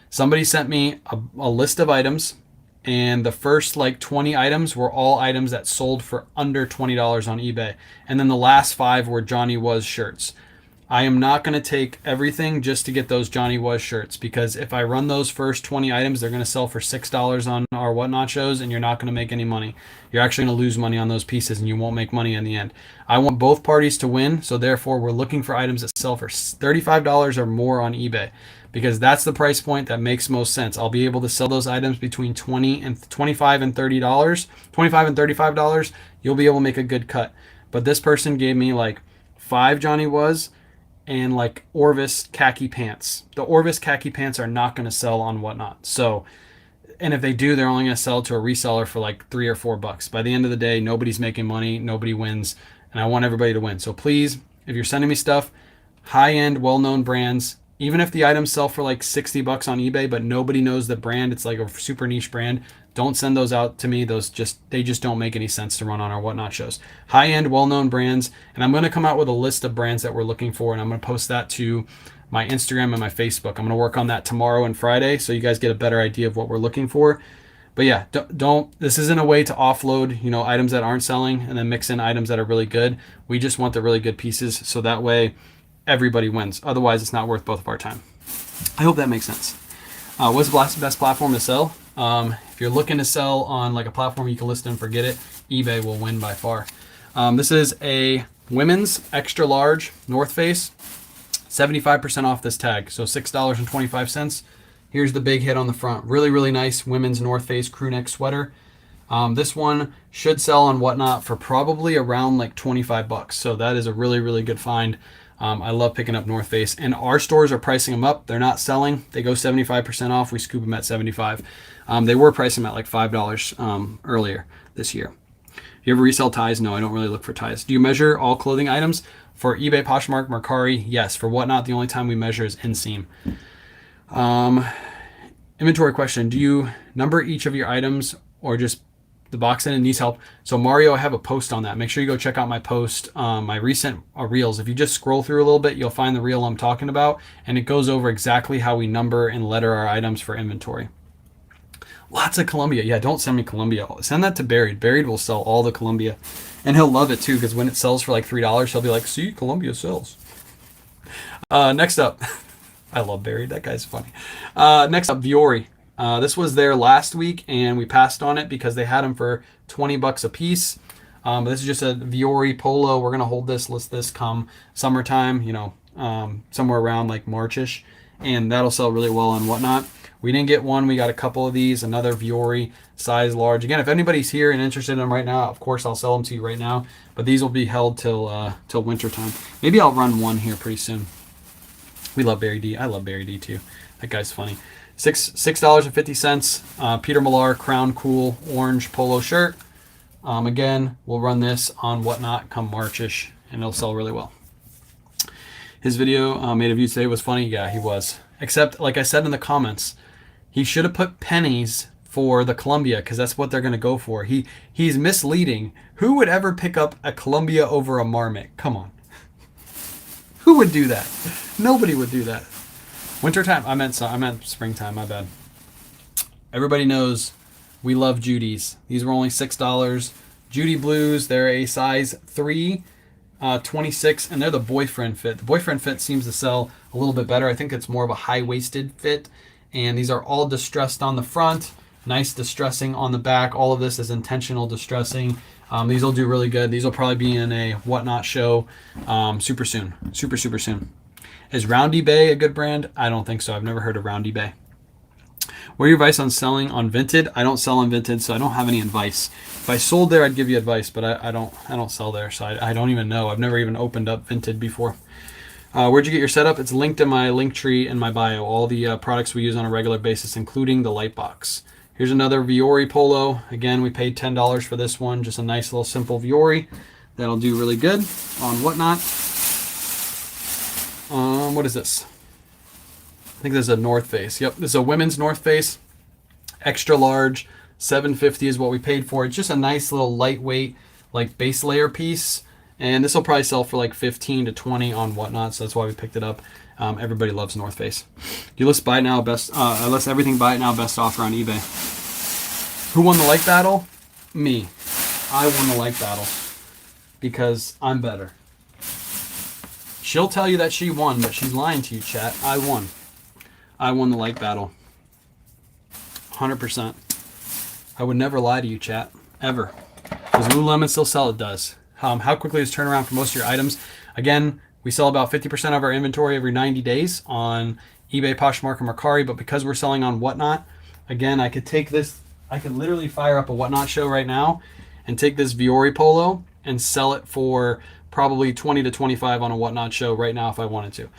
Somebody sent me a list of items, and the first like 20 items were all items that sold for under $20 on eBay. And then the last 5 were Johnny Was shirts. I am not going to take everything just to get those Johnny Was shirts, because if I run those first 20 items, they're going to sell for $6 on our Whatnot shows, and you're not going to make any money. You're actually going to lose money on those pieces, and you won't make money in the end. I want both parties to win, so therefore we're looking for items that sell for $35 or more on eBay, because that's the price point that makes most sense. I'll be able to sell those items between $25 and $30, $25 and $35. You'll be able to make a good cut. But this person gave me like 5 Johnny Was and like Orvis khaki pants. The Orvis khaki pants are not going to sell on Whatnot. So, and if they do, they're only going to sell to a reseller for like $3 or $4. By the end of the day, nobody's making money, nobody wins, and I want everybody to win. So please, if you're sending me stuff, high-end, well-known brands, even if the items sell for like $60 on eBay, but nobody knows the brand, it's like a super niche brand, don't send those out to me. They just don't make any sense to run on our Whatnot shows. High-end, well-known brands, and I'm going to come out with a list of brands that we're looking for, and I'm going to post that to my Instagram and my Facebook. I'm going to work on that tomorrow and Friday, so you guys get a better idea of what we're looking for. But yeah, don't. This isn't a way to offload, items that aren't selling and then mix in items that are really good. We just want the really good pieces, so that way everybody wins. Otherwise, it's not worth both of our time. I hope that makes sense. What's the best platform to sell? If you're looking to sell on like a platform you can list and forget it, eBay will win by far. This is a women's extra large North Face, 75% off this tag, so $6.25. Here's the big hit on the front. Really, really nice women's North Face crew neck sweater. This one should sell on Whatnot for probably around like $25. So that is a really, really good find. I love picking up North Face, and our stores are pricing them up. They're not selling. They go 75% off. We scoop them at 75. They were pricing them at like $5 earlier this year. Do you ever resell ties? No, I don't really look for ties. Do you measure all clothing items? For eBay, Poshmark, Mercari, yes. For Whatnot, the only time we measure is inseam. Inventory question. Do you number each of your items or just the box in and needs help? So Mario, I have a post on that. Make sure you go check out my post, my recent reels. If you just scroll through a little bit, you'll find the reel I'm talking about, and it goes over exactly how we number and letter our items for inventory. Lots of Columbia. Yeah, don't send me Columbia. Send that to Buried. Buried will sell all the Columbia. And he'll love it too, because when it sells for like $3, he'll be like, see, Columbia sells. Next up. I love Buried. That guy's funny. Next up, Viore. This was there last week, and we passed on it because they had them for $20 a piece. This is just a Viore polo. We're going to hold this, list this come summertime, somewhere around like Marchish, and that'll sell really well on Whatnot. We didn't get one. We got a couple of these, another Viore size large. Again, if anybody's here and interested in them right now, of course, I'll sell them to you right now, but these will be held till winter time. Maybe I'll run one here pretty soon. We love Barry D. I love Barry D too. That guy's funny. $6.50. Peter Millar Crown Cool orange polo shirt. Again, we'll run this on Whatnot come Marchish, and it'll sell really well. His video made of you today was funny. Yeah, he was. Except, like I said in the comments, he should have put pennies for the Columbia, because that's what they're going to go for. He's misleading. Who would ever pick up a Columbia over a Marmot? Come on. Who would do that? Nobody would do that. Wintertime. I meant springtime. My bad. Everybody knows we love Judy's. These were only $6. Judy Blues. They're a size 3, 26, and they're the boyfriend fit. The boyfriend fit seems to sell a little bit better. I think it's more of a high-waisted fit. And these are all distressed on the front. Nice distressing on the back. All of this is intentional distressing. These will do really good. These will probably be in a Whatnot show super soon. Super soon. Is Roundy Bay a good brand? I don't think so. I've never heard of Roundy Bay. What are your advice on selling on Vinted? I don't sell on Vinted, so I don't have any advice. If I sold there, I'd give you advice, but I don't sell there, so I don't even know. I've never even opened up Vinted before. Where'd you get your setup? It's linked in my link tree in my bio. All the products we use on a regular basis, including the light box. Here's another Viore polo. Again, we paid $10 for this one. Just a nice little simple Viore. That'll do really good on Whatnot. What is this? I think this is a North Face. Yep, this is a women's North Face. Extra large. $7.50 is what we paid for. It's just a nice little lightweight, like base layer piece. And this will probably sell for like 15 to 20 on Whatnot, so that's why we picked it up. Everybody loves North Face. You list buy it now best. I list everything buy it now best offer on eBay. Who won the like battle? Me. I won the like battle because I'm better. She'll tell you that she won, but she's lying to you, chat. I won. I won the like battle. 100%. I would never lie to you, chat. Ever. Does Lululemon still sell? It does. How quickly is turnaround for most of your items? Again, we sell about 50% of our inventory every 90 days on eBay, Poshmark, and Mercari, but because we're selling on Whatnot, again, I could take this, I could literally fire up a Whatnot show right now and take this Viore polo and sell it for probably 20 to 25 on a Whatnot show right now if I wanted to.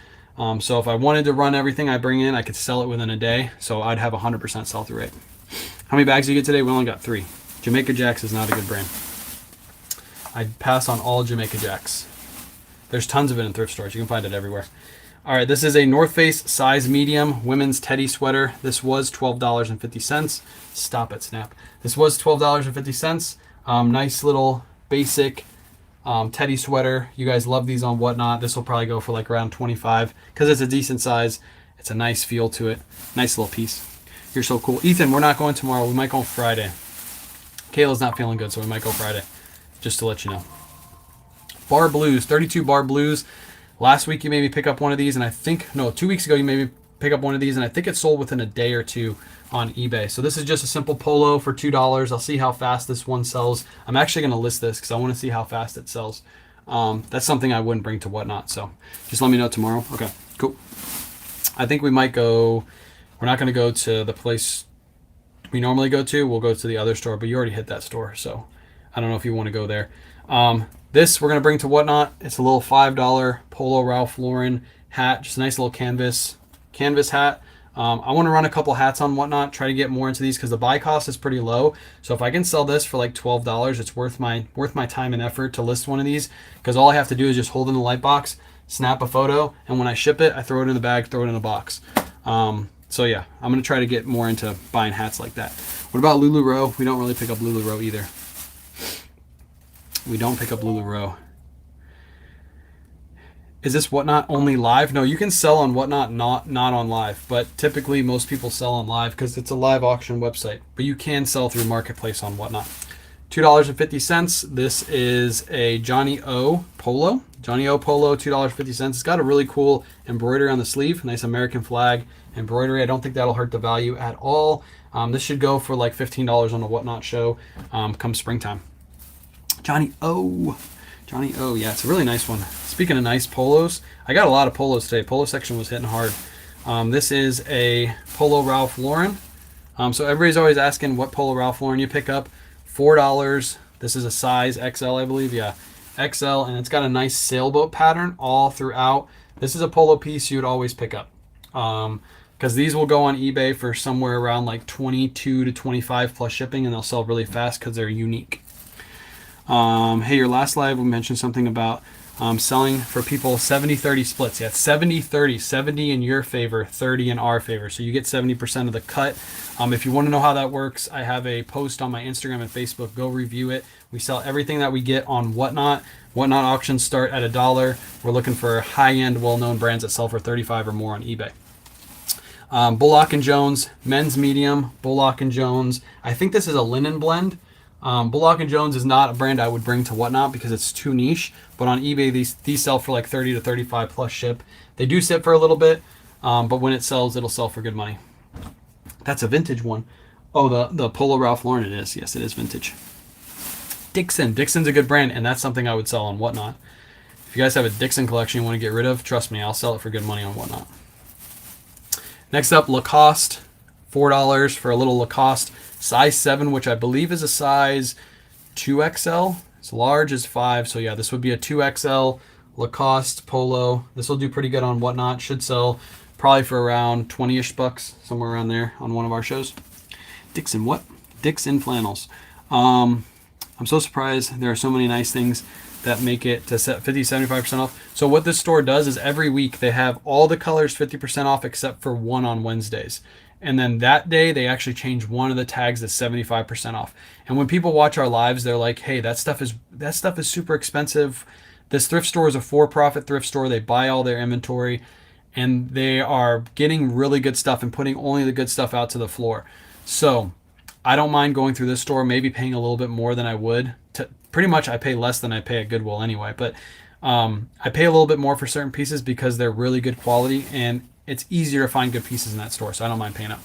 So if I wanted to run everything I bring in, I could sell it within a day, so I'd have 100% sell-through rate. How many bags do you get today? We only got 3. Jamaica Jacks is not a good brand. I'd pass on all Jamaica Jacks. There's tons of it in thrift stores. You can find it everywhere. All right, this is a North Face size medium women's teddy sweater. This was $12.50. Stop it, Snap. This was $12.50. Nice little basic teddy sweater. You guys love these on Whatnot. This will probably go for like around 25 because it's a decent size. It's a nice feel to it. Nice little piece. You're so cool. Ethan, we're not going tomorrow. We might go Friday. Kayla's not feeling good, so we might go Friday. Just to let you know. Bar Blues, 32 Bar Blues. Last week you made me pick up one of these, and I think, no, 2 weeks ago you made me pick up one of these, and I think it sold within a day or two on eBay. So this is just a simple polo for $2. I'll see how fast this one sells. I'm actually going to list this because I want to see how fast it sells. That's something I wouldn't bring to Whatnot, so just let me know tomorrow. Okay, cool. I think we might go, we're not going to go to the place we normally go to. We'll go to the other store, but you already hit that store, so I don't know if you want to go there. This we're going to bring to Whatnot. It's a little $5 Polo Ralph Lauren hat, just a nice little canvas hat. I want to run a couple hats on Whatnot, try to get more into these because the buy cost is pretty low. So if I can sell this for like $12, it's worth my time and effort to list one of these, because all I have to do is just hold in the light box, snap a photo, and when I ship it, I throw it in the bag, throw it in a box. So yeah, I'm going to try to get more into buying hats like that. What about LuLaRoe? We don't really pick up LuLaRoe either. We don't pick up LuLaRoe. Is this Whatnot only live? No, you can sell on Whatnot, not on live. But typically most people sell on live because it's a live auction website. But you can sell through Marketplace on Whatnot. $2.50. This is a Johnny O polo. Johnny O polo, $2.50. It's got a really cool embroidery on the sleeve. Nice American flag embroidery. I don't think that'll hurt the value at all. This should go for like $15 on a Whatnot show come springtime. Johnny O. Yeah, it's a really nice one. Speaking of nice polos, I got a lot of polos today. Polo section was hitting hard. This is a Polo Ralph Lauren. So everybody's always asking what Polo Ralph Lauren you pick up. $4. This is a size XL, I believe. Yeah, XL, and it's got a nice sailboat pattern all throughout. This is a polo piece you would always pick up. Because these will go on eBay for somewhere around like 22 to 25 plus shipping, and they'll sell really fast because they're unique. Hey, your last live we mentioned something about selling for people 70-30 splits. Yeah, 70-30, 70 in your favor, 30 in our favor. So you get 70% of the cut. If you want to know how that works, I have a post on my Instagram and Facebook. Go review it. We sell everything that we get on Whatnot. Whatnot auctions start at $1. We're looking for high-end, well-known brands that sell for 35 or more on eBay. Bullock & Jones, men's medium, Bullock & Jones. I think this is a linen blend. Bullock & Jones is not a brand I would bring to Whatnot because it's too niche, but on eBay these sell for like 30 to 35 plus ship. They do sit for a little bit, but when it sells, it'll sell for good money. That's a vintage one. Oh, the Polo Ralph Lauren it is. Yes, it is vintage. Dixon's a good brand, and that's something I would sell on Whatnot. If you guys have a Dixon collection you want to get rid of, trust me, I'll sell it for good money on Whatnot. Next up, Lacoste. $4 for a little Lacoste. Size 7, which I believe is a size 2XL. It's large as 5, so yeah, this would be a 2XL Lacoste polo. This will do pretty good on Whatnot. Should sell probably for around 20-ish bucks, somewhere around there on one of our shows. Dixon flannels. I'm so surprised there are so many nice things that make it to set 50-75% off. So what this store does is every week they have all the colors 50% off except for one on Wednesdays. And then that day they actually change one of the tags to 75% off. And when people watch our lives, they're like, hey, that stuff is super expensive. This thrift store is a for-profit thrift store. They buy all their inventory and they are getting really good stuff and putting only the good stuff out to the floor. So I don't mind going through this store, maybe paying a little bit more than I would. Pretty much I pay less than I pay at Goodwill anyway, but I pay a little bit more for certain pieces because they're really good quality and it's easier to find good pieces in that store, so I don't mind paying up.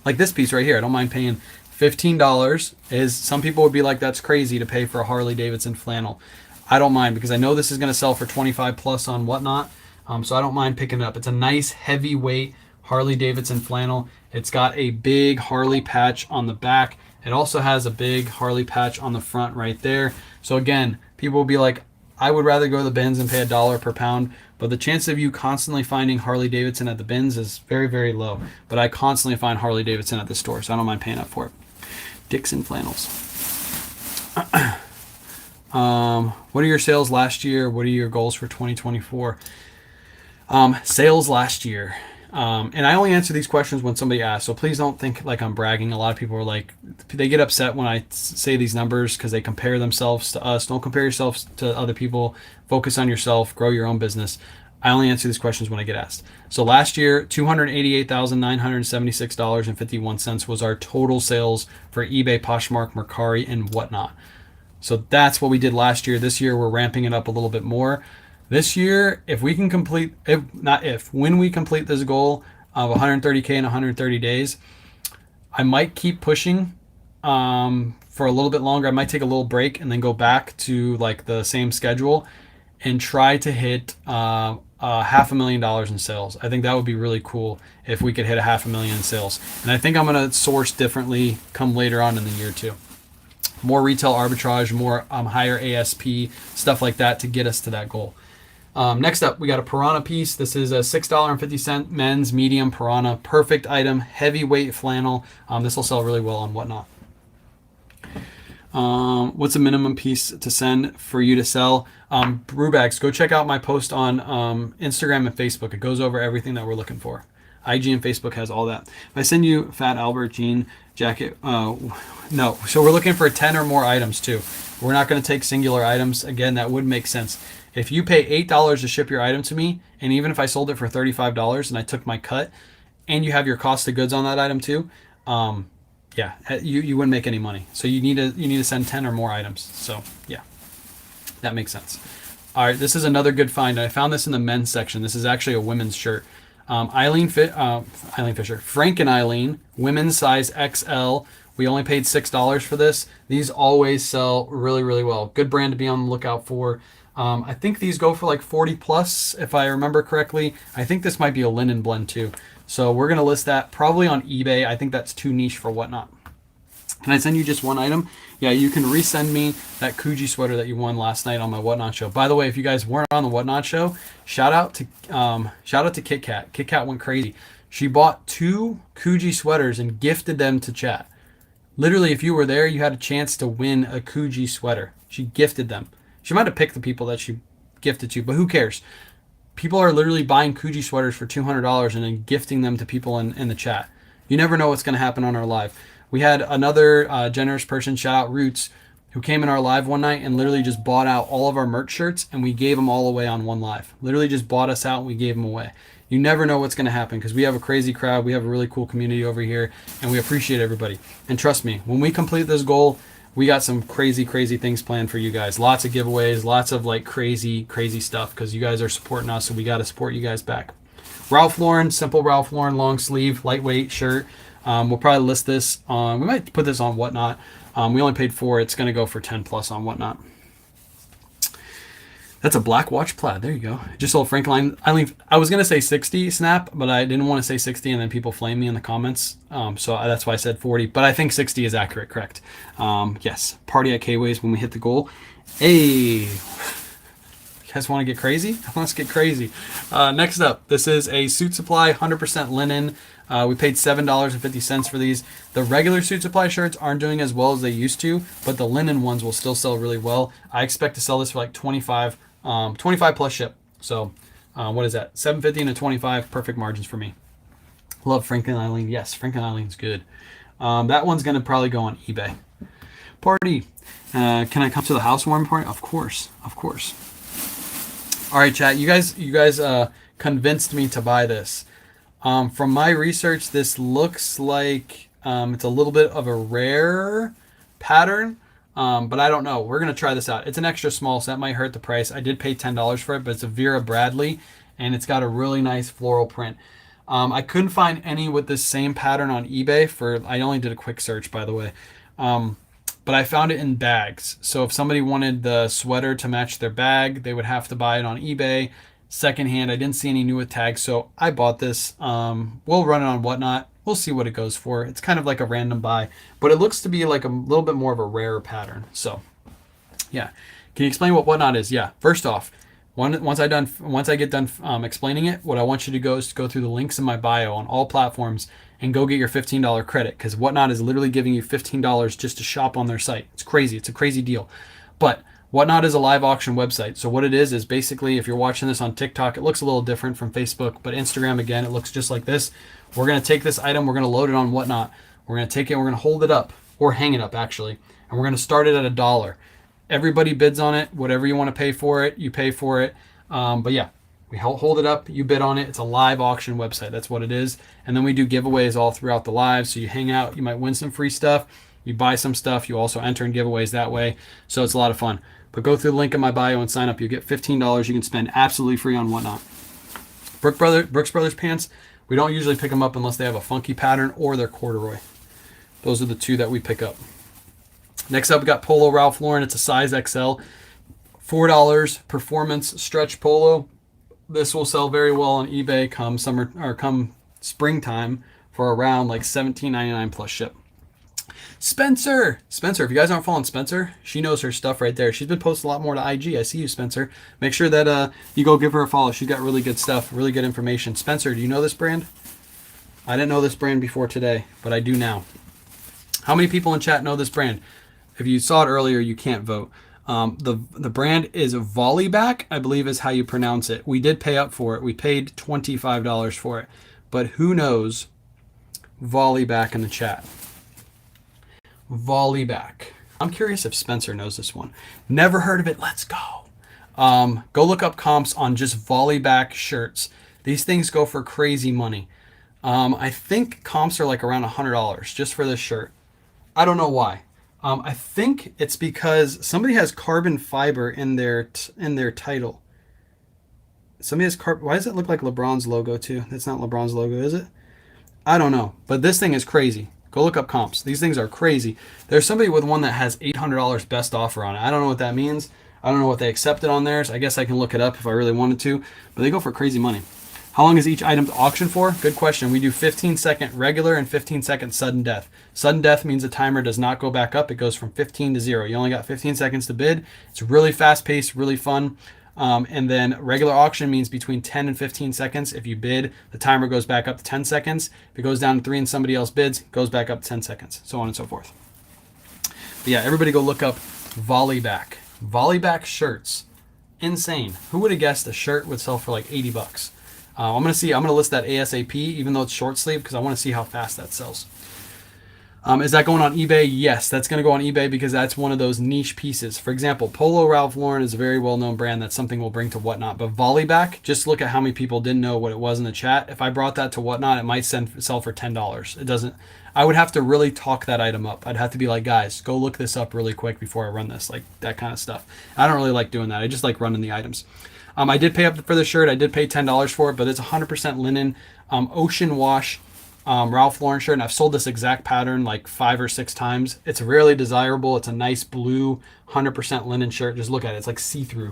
Like this piece right here, I don't mind paying $15. Some people would be like, that's crazy to pay for a Harley Davidson flannel. I don't mind because I know this is going to sell for 25 plus on Whatnot, so I don't mind picking it up. It's a nice heavyweight Harley Davidson flannel. It's got a big Harley patch on the back. It also has a big Harley patch on the front right there. So again, people will be like, I would rather go to the bins and pay $1 per pound, but the chance of you constantly finding Harley Davidson at the bins is very, very low. But I constantly find Harley Davidson at the store, so I don't mind paying up for it. Dixon flannels. What are your sales last year? What are your goals for 2024? Sales last year. And I only answer these questions when somebody asks, so please don't think like I'm bragging. A lot of people are like, they get upset when I say these numbers because they compare themselves to us. Don't compare yourselves to other people. Focus on yourself. Grow your own business. I only answer these questions when I get asked. So last year, $288,976.51 was our total sales for eBay, Poshmark, Mercari, and Whatnot. So that's what we did last year. This year, we're ramping it up a little bit more. This year, when we complete this goal of 130K in 130 days, I might keep pushing for a little bit longer. I might take a little break and then go back to like the same schedule and try to hit $500,000 in sales. I think that would be really cool if we could hit $500,000 in sales. And I think I'm going to source differently come later on in the year too. more retail arbitrage, more higher ASP, stuff like that to get us to that goal. Next up, we got a Piranha piece. This is a $6.50 men's medium Piranha. Perfect item, heavyweight flannel. This will sell really well on Whatnot. What's a minimum piece to send for you to sell? Brew bags. Go check out my post on Instagram and Facebook. It goes over everything that we're looking for. IG and Facebook has all that. If I send you Fat Albert jean jacket, no. So we're looking for 10 or more items too. We're not going to take singular items. Again, that would make sense. If you pay $8 to ship your item to me, and even if I sold it for $35 and I took my cut, and you have your cost of goods on that item too, yeah, you wouldn't make any money. So you need to send 10 or more items. So yeah, that makes sense. All right, this is another good find. I found this in the men's section. This is actually a women's shirt. Eileen Fisher, Frank and Eileen, women's size XL. We only paid $6 for this. These always sell really, really well. Good brand to be on the lookout for. I think these go for like 40 plus, if I remember correctly. I think this might be a linen blend too. So we're going to list that probably on eBay. I think that's too niche for Whatnot. Can I send you just one item? Yeah, you can resend me that Coogee sweater that you won last night on my Whatnot show. By the way, if you guys weren't on the Whatnot show, shout out to Kit Kat. Kit Kat went crazy. She bought 2 Coogee sweaters and gifted them to chat. Literally, if you were there, you had a chance to win a Coogee sweater. She gifted them. She might have picked the people that she gifted to, but who cares? People are literally buying Coogee sweaters for $200 and then gifting them to people in the chat. You never know what's going to happen on our live. We had another generous person, shout out Roots, who came in our live one night and literally just bought out all of our merch shirts, and we gave them all away on one live. Literally just bought us out and we gave them away. You never know what's going to happen because we have a crazy crowd. We have a really cool community over here, and we appreciate everybody. And trust me, when we complete this goal, we got some crazy, crazy things planned for you guys. Lots of giveaways, lots of like crazy, crazy stuff because you guys are supporting us, so we got to support you guys back. Ralph Lauren, simple Ralph Lauren, long sleeve, lightweight shirt. We'll probably list this on, we might put this on Whatnot. We only paid $4. It's going to go for 10 plus on Whatnot. That's a black watch plaid. There you go. Just sold Frank Line. I was going to say 60 snap, but I didn't want to say 60 and then people flame me in the comments. So that's why I said 40, but I think 60 is accurate. Correct. Yes. Party at K-Ways when we hit the goal. Hey, you guys want to get crazy? Let's get crazy. Next up, this is a Suit Supply 100% linen. We paid $7.50 for these. The regular Suit Supply shirts aren't doing as well as they used to, but the linen ones will still sell really well. I expect to sell this for like 25 plus ship. So what is that? $7.50 and $25. Perfect margins for me. Love Frank and Eileen. Yes, Frank and Eileen's good. That one's going to probably go on eBay. Party. Can I come to the housewarming party? Of course. Of course. All right, chat. You guys convinced me to buy this. From my research, this looks like it's a little bit of a rare pattern, but I don't know. We're going to try this out. It's an extra small, so that might hurt the price. I did pay $10 for it, but it's a Vera Bradley, and it's got a really nice floral print. I couldn't find any with this same pattern on eBay. I only did a quick search, by the way. But I found it in bags. So if somebody wanted the sweater to match their bag, they would have to buy it on eBay. Secondhand, I didn't see any new with tags, so I bought this. We'll run it on Whatnot. We'll see what it goes for. It's kind of like a random buy, but it looks to be like a little bit more of a rare pattern. So, yeah. Can you explain what Whatnot is? Yeah. First off, once I get done explaining it, what I want you to go is to go through the links in my bio on all platforms and go get your $15 credit, because Whatnot is literally giving you $15 just to shop on their site. It's crazy. It's a crazy deal. But Whatnot is a live auction website. So what it is basically, if you're watching this on TikTok, it looks a little different from Facebook, but Instagram, again, it looks just like this. We're going to take this item, we're going to load it on Whatnot. We're going to take it, we're going to hold it up, or hang it up actually, and we're going to start it at $1. Everybody bids on it. Whatever you want to pay for it, you pay for it. But yeah, we hold it up, you bid on it. It's a live auction website. That's what it is. And then we do giveaways all throughout the live. So you hang out, you might win some free stuff. You buy some stuff. You also enter in giveaways that way. So it's a lot of fun. But go through the link in my bio and sign up. You get $15 you can spend absolutely free on Whatnot. Brooks Brothers pants, we don't usually pick them up unless they have a funky pattern or they're corduroy. Those are the two that we pick up. Next up, we got Polo Ralph Lauren. It's a size XL. $4 performance stretch polo. This will sell very well on eBay come summer or come springtime for around like $17.99 plus ship. Spencer, if you guys aren't following Spencer, she knows her stuff right there. She's been posting a lot more to IG. I see you, Spencer. Make sure that you go give her a follow. She's got really good stuff, really good information. Spencer, do you know this brand? I didn't know this brand before today, but I do now. How many people in chat know this brand? If you saw it earlier, you can't vote. The brand is Volleyback, I believe is how you pronounce it. We did pay up for it. We paid $25 for it. But who knows Volleyback in the chat? Volleyback. I'm curious if Spencer knows this one. Never heard of it. Let's go. Go look up comps on just Volleyback shirts. These things go for crazy money. I think comps are like around $100 just for this shirt. I don't know why. I think it's because somebody has carbon fiber in their title. Somebody has Why does it look like LeBron's logo too? That's not LeBron's logo, is it? I don't know, but this thing is crazy. Go look up comps. These things are crazy. There's somebody with one that has $800 best offer on it. I don't know what that means. I don't know what they accepted on theirs. I guess I can look it up if I really wanted to, but they go for crazy money. How long is each item auctioned for? Good question. We do 15-second regular and 15-second sudden death. Sudden death means the timer does not go back up. It goes from 15 to 0. You only got 15 seconds to bid. It's really fast-paced, really fun. And then regular auction means between 10 and 15 seconds. If you bid, the timer goes back up to 10 seconds. If it goes down to 3 and somebody else bids, it goes back up to 10 seconds, so on and so forth. But yeah, everybody go look up Volleyback. Volleyback shirts. Insane. Who would have guessed a shirt would sell for like $80? I'm gonna list that ASAP, even though it's short sleeve, because I want to see how fast that sells. Is that going on eBay? Yes, that's going to go on eBay because that's one of those niche pieces. For example, Polo Ralph Lauren is a very well-known brand. That's something we'll bring to Whatnot. But Volleyback, just look at how many people didn't know what it was in the chat. If I brought that to Whatnot, it might sell for $10. It doesn't. I would have to really talk that item up. I'd have to be like, guys, go look this up really quick before I run this, like that kind of stuff. I don't really like doing that. I just like running the items. I did pay up for the shirt. I did pay $10 for it, but it's 100% linen, ocean wash. Ralph Lauren shirt, and I've sold this exact pattern like 5 or 6 times. It's really desirable. It's a nice blue 100% linen shirt. Just look at it. It's like see-through.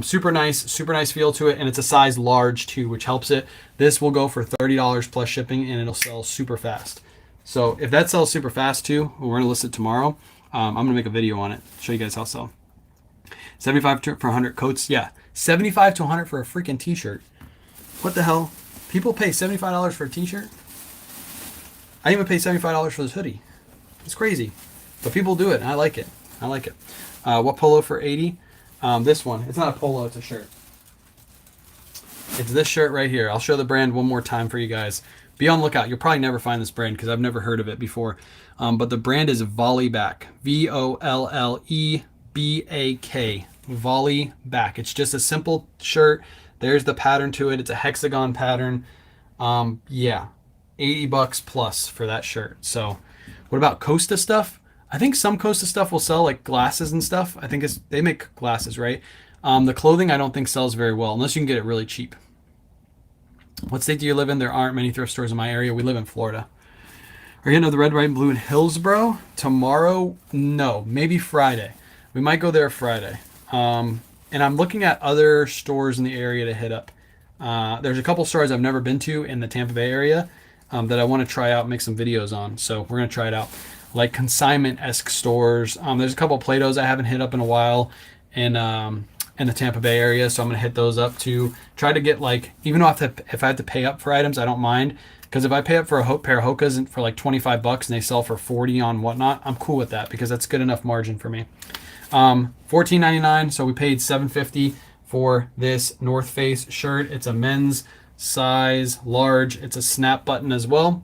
Super nice feel to it, and it's a size large too, which helps it. This will go for $30 plus shipping, and it'll sell super fast. So if that sells super fast too, we're gonna list it tomorrow. I'm gonna make a video on it, show you guys how it sells. 75 for 100 coats. Yeah, 75 to 100 for a freaking t-shirt. What the hell? People pay $75 for a t-shirt? I even pay $75 for this hoodie. It's crazy, but people do it, and I like it. What polo for 80? This one. It's not a polo, it's a shirt. It's this shirt right here. I'll show the brand one more time for you guys. Be on the lookout. You'll probably never find this brand because I've never heard of it before. But the brand is Volleyback. Volleyback. Volleyback. It's just a simple shirt. There's the pattern to it. It's a hexagon pattern. Yeah. $80 plus for that shirt. So what about Costa stuff? I think some Costa stuff will sell, like glasses and stuff. I think they make glasses, right? The clothing I don't think sells very well unless you can get it really cheap. What state do you live in? There aren't many thrift stores in my area. We live in Florida. Are you gonna know the red, white, and blue in Hillsboro tomorrow? No, maybe Friday. We might go there Friday. And I'm looking at other stores in the area to hit up. There's a couple stores I've never been to in the Tampa Bay area that I want to try out and make some videos on. So we're going to try it out. Like consignment-esque stores. There's a couple of Play-Dohs I haven't hit up in a while in the Tampa Bay area. So I'm going to hit those up too. Try to get like, even though if I have to pay up for items, I don't mind. Because if I pay up for a pair of Hokas for like $25 and they sell for $40 on Whatnot, I'm cool with that because that's good enough margin for me. $14.99, so we paid $7.50 for this North Face shirt. It's a men's size large. It's a snap button as well.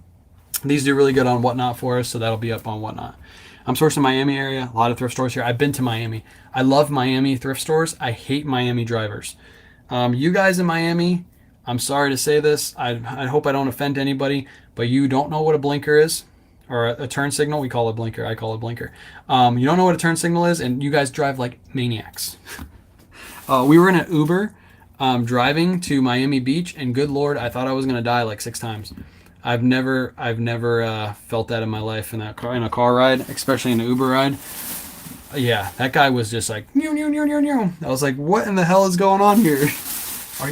These do really good on Whatnot for us, so that'll be up on Whatnot. I'm sourcing Miami area, a lot of thrift stores here. I've been to Miami. I love Miami thrift stores. I hate Miami drivers. You guys in Miami, I'm sorry to say this. I hope I don't offend anybody, but you don't know what a blinker is. Or a turn signal. We call it blinker. I call it blinker. You don't know what a turn signal is, and you guys drive like maniacs. We were in an Uber driving to Miami Beach, and good Lord, I thought I was going to die like 6 times. I've never felt that in my life in a car ride, especially in an Uber ride. Yeah, that guy was just like, meow, meow, meow, meow, meow. I was like, what in the hell is going on here? Are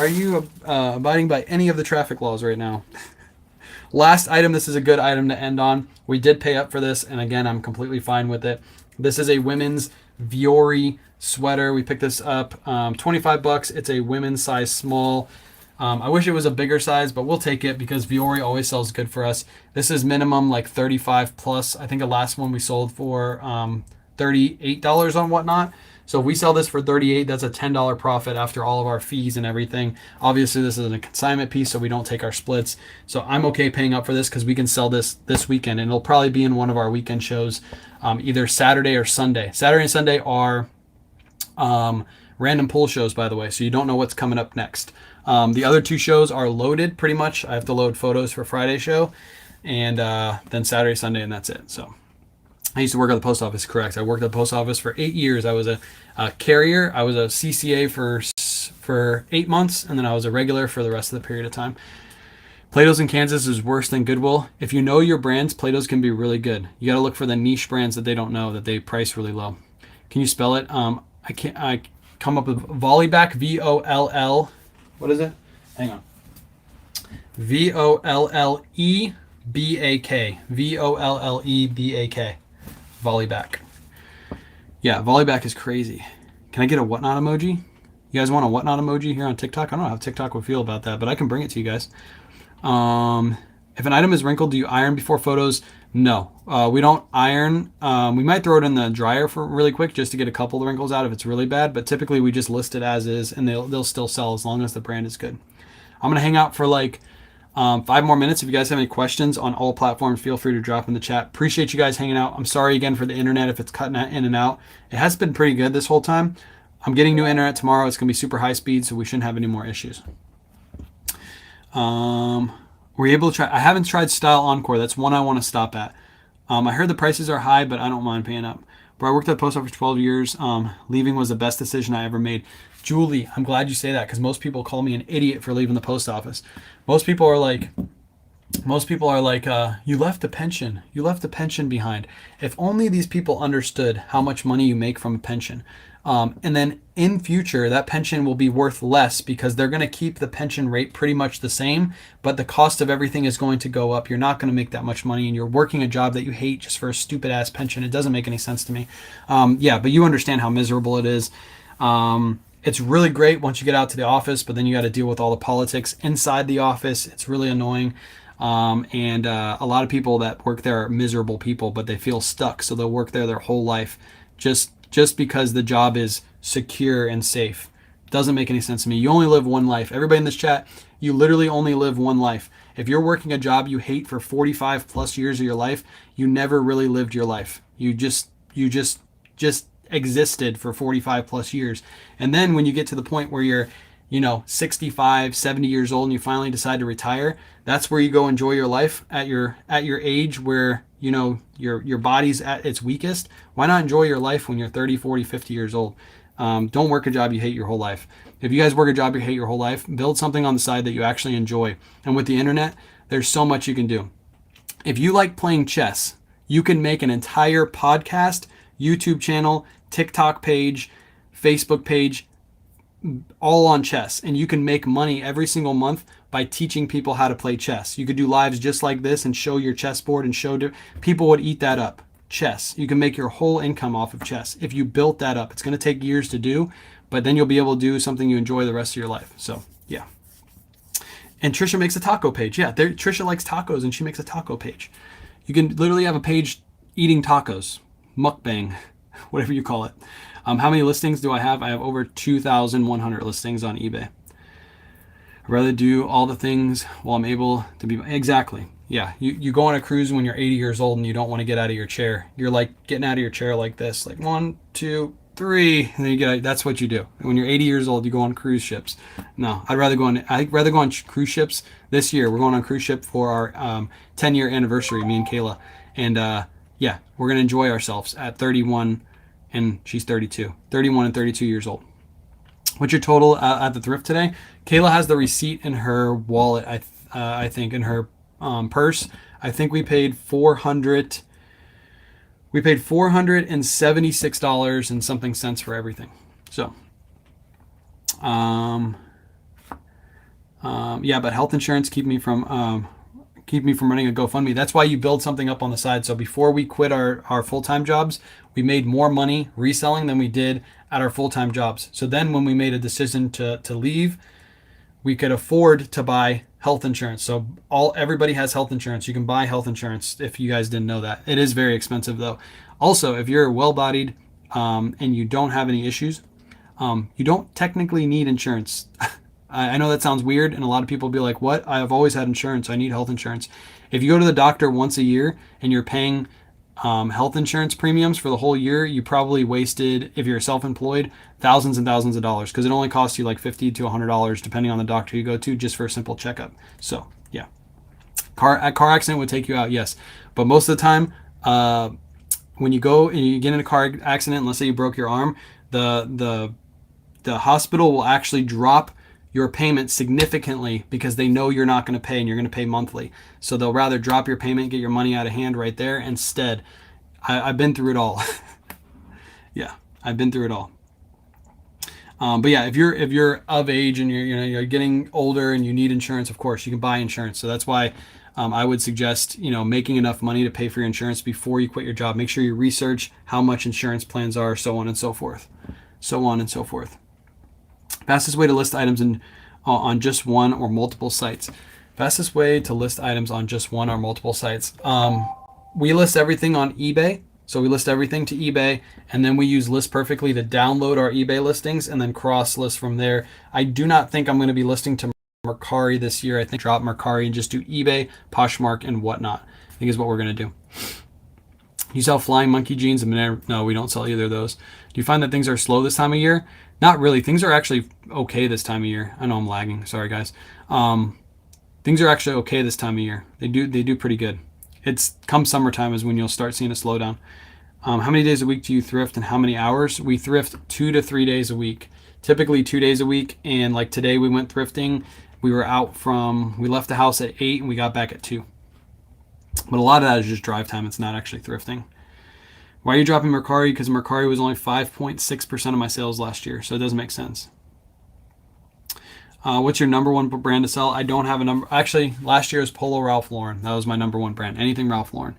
you abiding by any of the traffic laws right now? Last item, this is a good item to end on. We did pay up for this, and again, I'm completely fine with it. This is a women's Viore sweater. We picked this up, 25 bucks. It's a women's size small. I wish it was a bigger size, but we'll take it because Viore always sells good for us. This is minimum like 35 plus. I think the last one we sold for $38 on Whatnot. So if we sell this for $38, that's a $10 profit after all of our fees and everything. Obviously, this is a consignment piece, so we don't take our splits. So I'm okay paying up for this because we can sell this weekend, and it'll probably be in one of our weekend shows, either Saturday or Sunday. Saturday and Sunday are random pull shows, by the way, so you don't know what's coming up next. The other two shows are loaded pretty much. I have to load photos for Friday show, and then Saturday, Sunday, and that's it. So I used to work at the post office, correct. I worked at the post office for 8 years. I was a carrier. I was a CCA for 8 months, and then I was a regular for the rest of the period of time. Plato's in Kansas is worse than Goodwill. If you know your brands, Plato's can be really good. You got to look for the niche brands that they don't know, that they price really low. Can you spell it? I come up with Volleyback, VOLL. What is it? Hang on. VOLLEBAK. VOLLEBAK. Volleyback. Yeah, Volleyback is crazy. Can I get a Whatnot emoji? You guys want a Whatnot emoji here on TikTok? I don't know how TikTok would feel about that, but I can bring it to you guys. If an item is wrinkled, do you iron before photos? No, we don't iron. We might throw it in the dryer for really quick just to get a couple of the wrinkles out if it's really bad, but typically we just list it as is, and they'll still sell as long as the brand is good. I'm going to hang out for like 5 more minutes. If you guys have any questions on all platforms, feel free to drop in the chat. Appreciate you guys hanging out. I'm sorry again for the internet if it's cutting in and out. It has been pretty good this whole time. I'm getting new internet tomorrow. It's going to be super high speed, so we shouldn't have any more issues. Were you able to try? I haven't tried Style Encore. That's one I want to stop at. I heard the prices are high, but I don't mind paying up. But I worked at the post office for 12 years. Leaving was the best decision I ever made. Julie, I'm glad you say that because most people call me an idiot for leaving the post office. Most people are like, you left the pension. You left the pension behind. If only these people understood how much money you make from a pension. And then in future, that pension will be worth less because they're going to keep the pension rate pretty much the same, but the cost of everything is going to go up. You're not going to make that much money, and you're working a job that you hate just for a stupid ass pension. It doesn't make any sense to me. Yeah, but you understand how miserable it is. It's really great once you get out to the office, but then you got to deal with all the politics inside the office. It's really annoying. And a lot of people that work there are miserable people, but they feel stuck, so they'll work there their whole life just because the job is secure and safe. Doesn't make any sense to me. You only live one life. Everybody in this chat, you literally only live one life. If you're working a job you hate for 45 plus years of your life, you never really lived your life. You just existed for 45 plus years. And then when you get to the point where you're 65, 70 years old and you finally decide to retire, that's where you go enjoy your life at your age where your body's at its weakest. Why not enjoy your life when you're 30, 40, 50 years old? Don't work a job you hate your whole life. If you guys work a job you hate your whole life, build something on the side that you actually enjoy. And with the internet, there's so much you can do. If you like playing chess, you can make an entire podcast, YouTube channel, TikTok page, Facebook page, all on chess, and you can make money every single month by teaching people how to play chess. You could do lives just like this and show your chessboard and show people would eat that up. Chess. You can make your whole income off of chess if you built that up. It's going to take years to do, but then you'll be able to do something you enjoy the rest of your life. So yeah. And Trisha makes a taco page. Yeah, Trisha likes tacos and she makes a taco page. You can literally have a page eating tacos, mukbang, whatever you call it. How many listings do I have? I have over 2,100 listings on eBay. I'd rather do all the things while I'm able to be... Exactly. Yeah. You go on a cruise when you're 80 years old and you don't want to get out of your chair. You're like getting out of your chair like this. Like 1, 2, 3. And then you get out. That's what you do. And when you're 80 years old, you go on cruise ships. No, I'd rather go on cruise ships this year. We're going on a cruise ship for our 10-year anniversary, me and Kayla. And yeah, we're going to enjoy ourselves at 31 and she's 32. 31 and 32 years old. What's your total at the thrift today? Kayla has the receipt in her wallet, I think, in her purse. I think we paid $400. We paid $476 and something cents for everything. So, yeah, but health insurance keep me from keep me from running a GoFundMe. That's why you build something up on the side. So before we quit our full-time jobs, we made more money reselling than we did at our full-time jobs. So then when we made a decision to leave, we could afford to buy health insurance. So everybody has health insurance. You can buy health insurance if you guys didn't know that. It is very expensive though. Also, if you're well-bodied and you don't have any issues, you don't technically need insurance. I know that sounds weird, and a lot of people will be like, what? I've always had insurance. I need health insurance. If you go to the doctor once a year and you're paying health insurance premiums for the whole year, you probably wasted, if you're self-employed, thousands and thousands of dollars, because it only costs you like $50 to $100 depending on the doctor you go to just for a simple checkup. So yeah, a car accident would take you out, yes, but most of the time when you go and you get in a car accident, let's say you broke your arm, the hospital will actually drop your payment significantly because they know you're not going to pay and you're going to pay monthly. So they'll rather drop your payment, get your money out of hand right there instead. I've been through it all. Yeah, I've been through it all. But yeah, if you're of age and you're getting older and you need insurance, of course you can buy insurance. So that's why I would suggest making enough money to pay for your insurance before you quit your job. Make sure you research how much insurance plans are, so on and so forth, so on and so forth. Fastest way to list items on just one or multiple sites. Fastest way to list items on just one or multiple sites. We list everything on eBay. So we list everything to eBay, and then we use List Perfectly to download our eBay listings and then cross list from there. I do not think I'm going to be listing to Mercari this year. I think drop Mercari and just do eBay, Poshmark, and whatnot, I think is what we're going to do. You sell Flying Monkey jeans? No, we don't sell either of those. Do you find that things are slow this time of year? Not really. Things are actually okay this time of year. I know I'm lagging. Sorry, guys. Things are actually okay this time of year. They do pretty good. It's come summertime is when you'll start seeing a slowdown. How many days a week do you thrift and how many hours? We thrift 2 to 3 days a week. Typically 2 days a week. And like today we went thrifting. We left the house at 8 and we got back at 2. But a lot of that is just drive time. It's not actually thrifting. Why are you dropping Mercari? Because Mercari was only 5.6% of my sales last year, so it doesn't make sense. What's your number one brand to sell? I don't have a number. Actually, last year was Polo Ralph Lauren. That was my number one brand. Anything Ralph Lauren.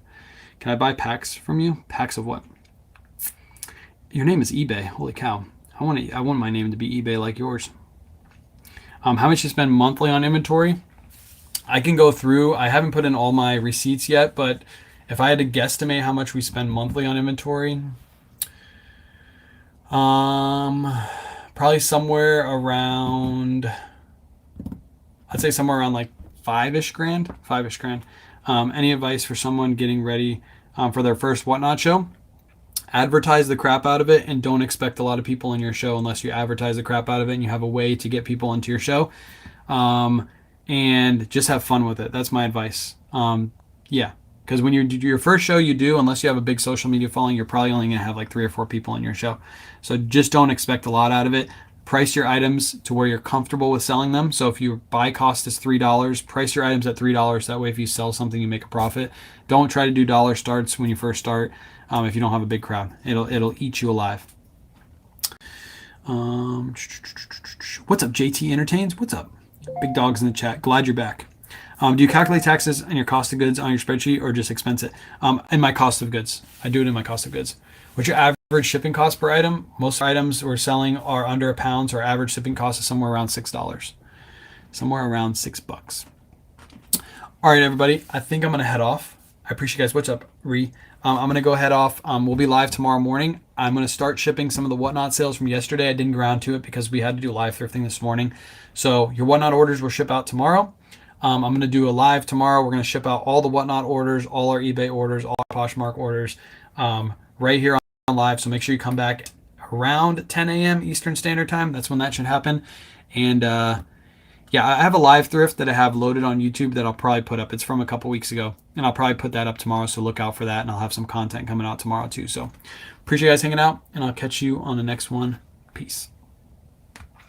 Can I buy packs from you? Packs of what? Your name is eBay. Holy cow. I want my name to be eBay like yours. How much you spend monthly on inventory? I can go through. I haven't put in all my receipts yet, but if I had to guesstimate how much we spend monthly on inventory, probably somewhere around, I'd say somewhere around like five-ish grand. Any advice for someone getting ready for their first Whatnot show? Advertise the crap out of it and don't expect a lot of people in your show unless you advertise the crap out of it and you have a way to get people into your show. And just have fun with it. That's my advice. Yeah. Because when you do your first show, unless you have a big social media following, you're probably only going to have like 3 or 4 people in your show. So just don't expect a lot out of it. Price your items to where you're comfortable with selling them. So if your buy cost is $3, price your items at $3. That way, if you sell something, you make a profit. Don't try to do dollar starts when you first start. If you don't have a big crowd, it'll eat you alive. What's up, JT Entertains? What's up? Big dogs in the chat. Glad you're back. Do you calculate taxes and your cost of goods on your spreadsheet or just expense it? In my cost of goods. I do it in my cost of goods. What's your average shipping cost per item? Most items we're selling are under £1, so our average shipping cost is somewhere around $6. Somewhere around $6. All right, everybody. I think I'm going to head off. I appreciate you guys. What's up, Ree? I'm going to go head off. We'll be live tomorrow morning. I'm going to start shipping some of the Whatnot sales from yesterday. I didn't get around to it because we had to do live thrifting this morning. So your Whatnot orders will ship out tomorrow. I'm going to do a live tomorrow. We're going to ship out all the Whatnot orders, all our eBay orders, all our Poshmark orders right here on live. So make sure you come back around 10 a.m. Eastern Standard Time. That's when that should happen. And yeah, I have a live thrift that I have loaded on YouTube that I'll probably put up. It's from a couple weeks ago. And I'll probably put that up tomorrow. So look out for that. And I'll have some content coming out tomorrow too. So appreciate you guys hanging out. And I'll catch you on the next one. Peace.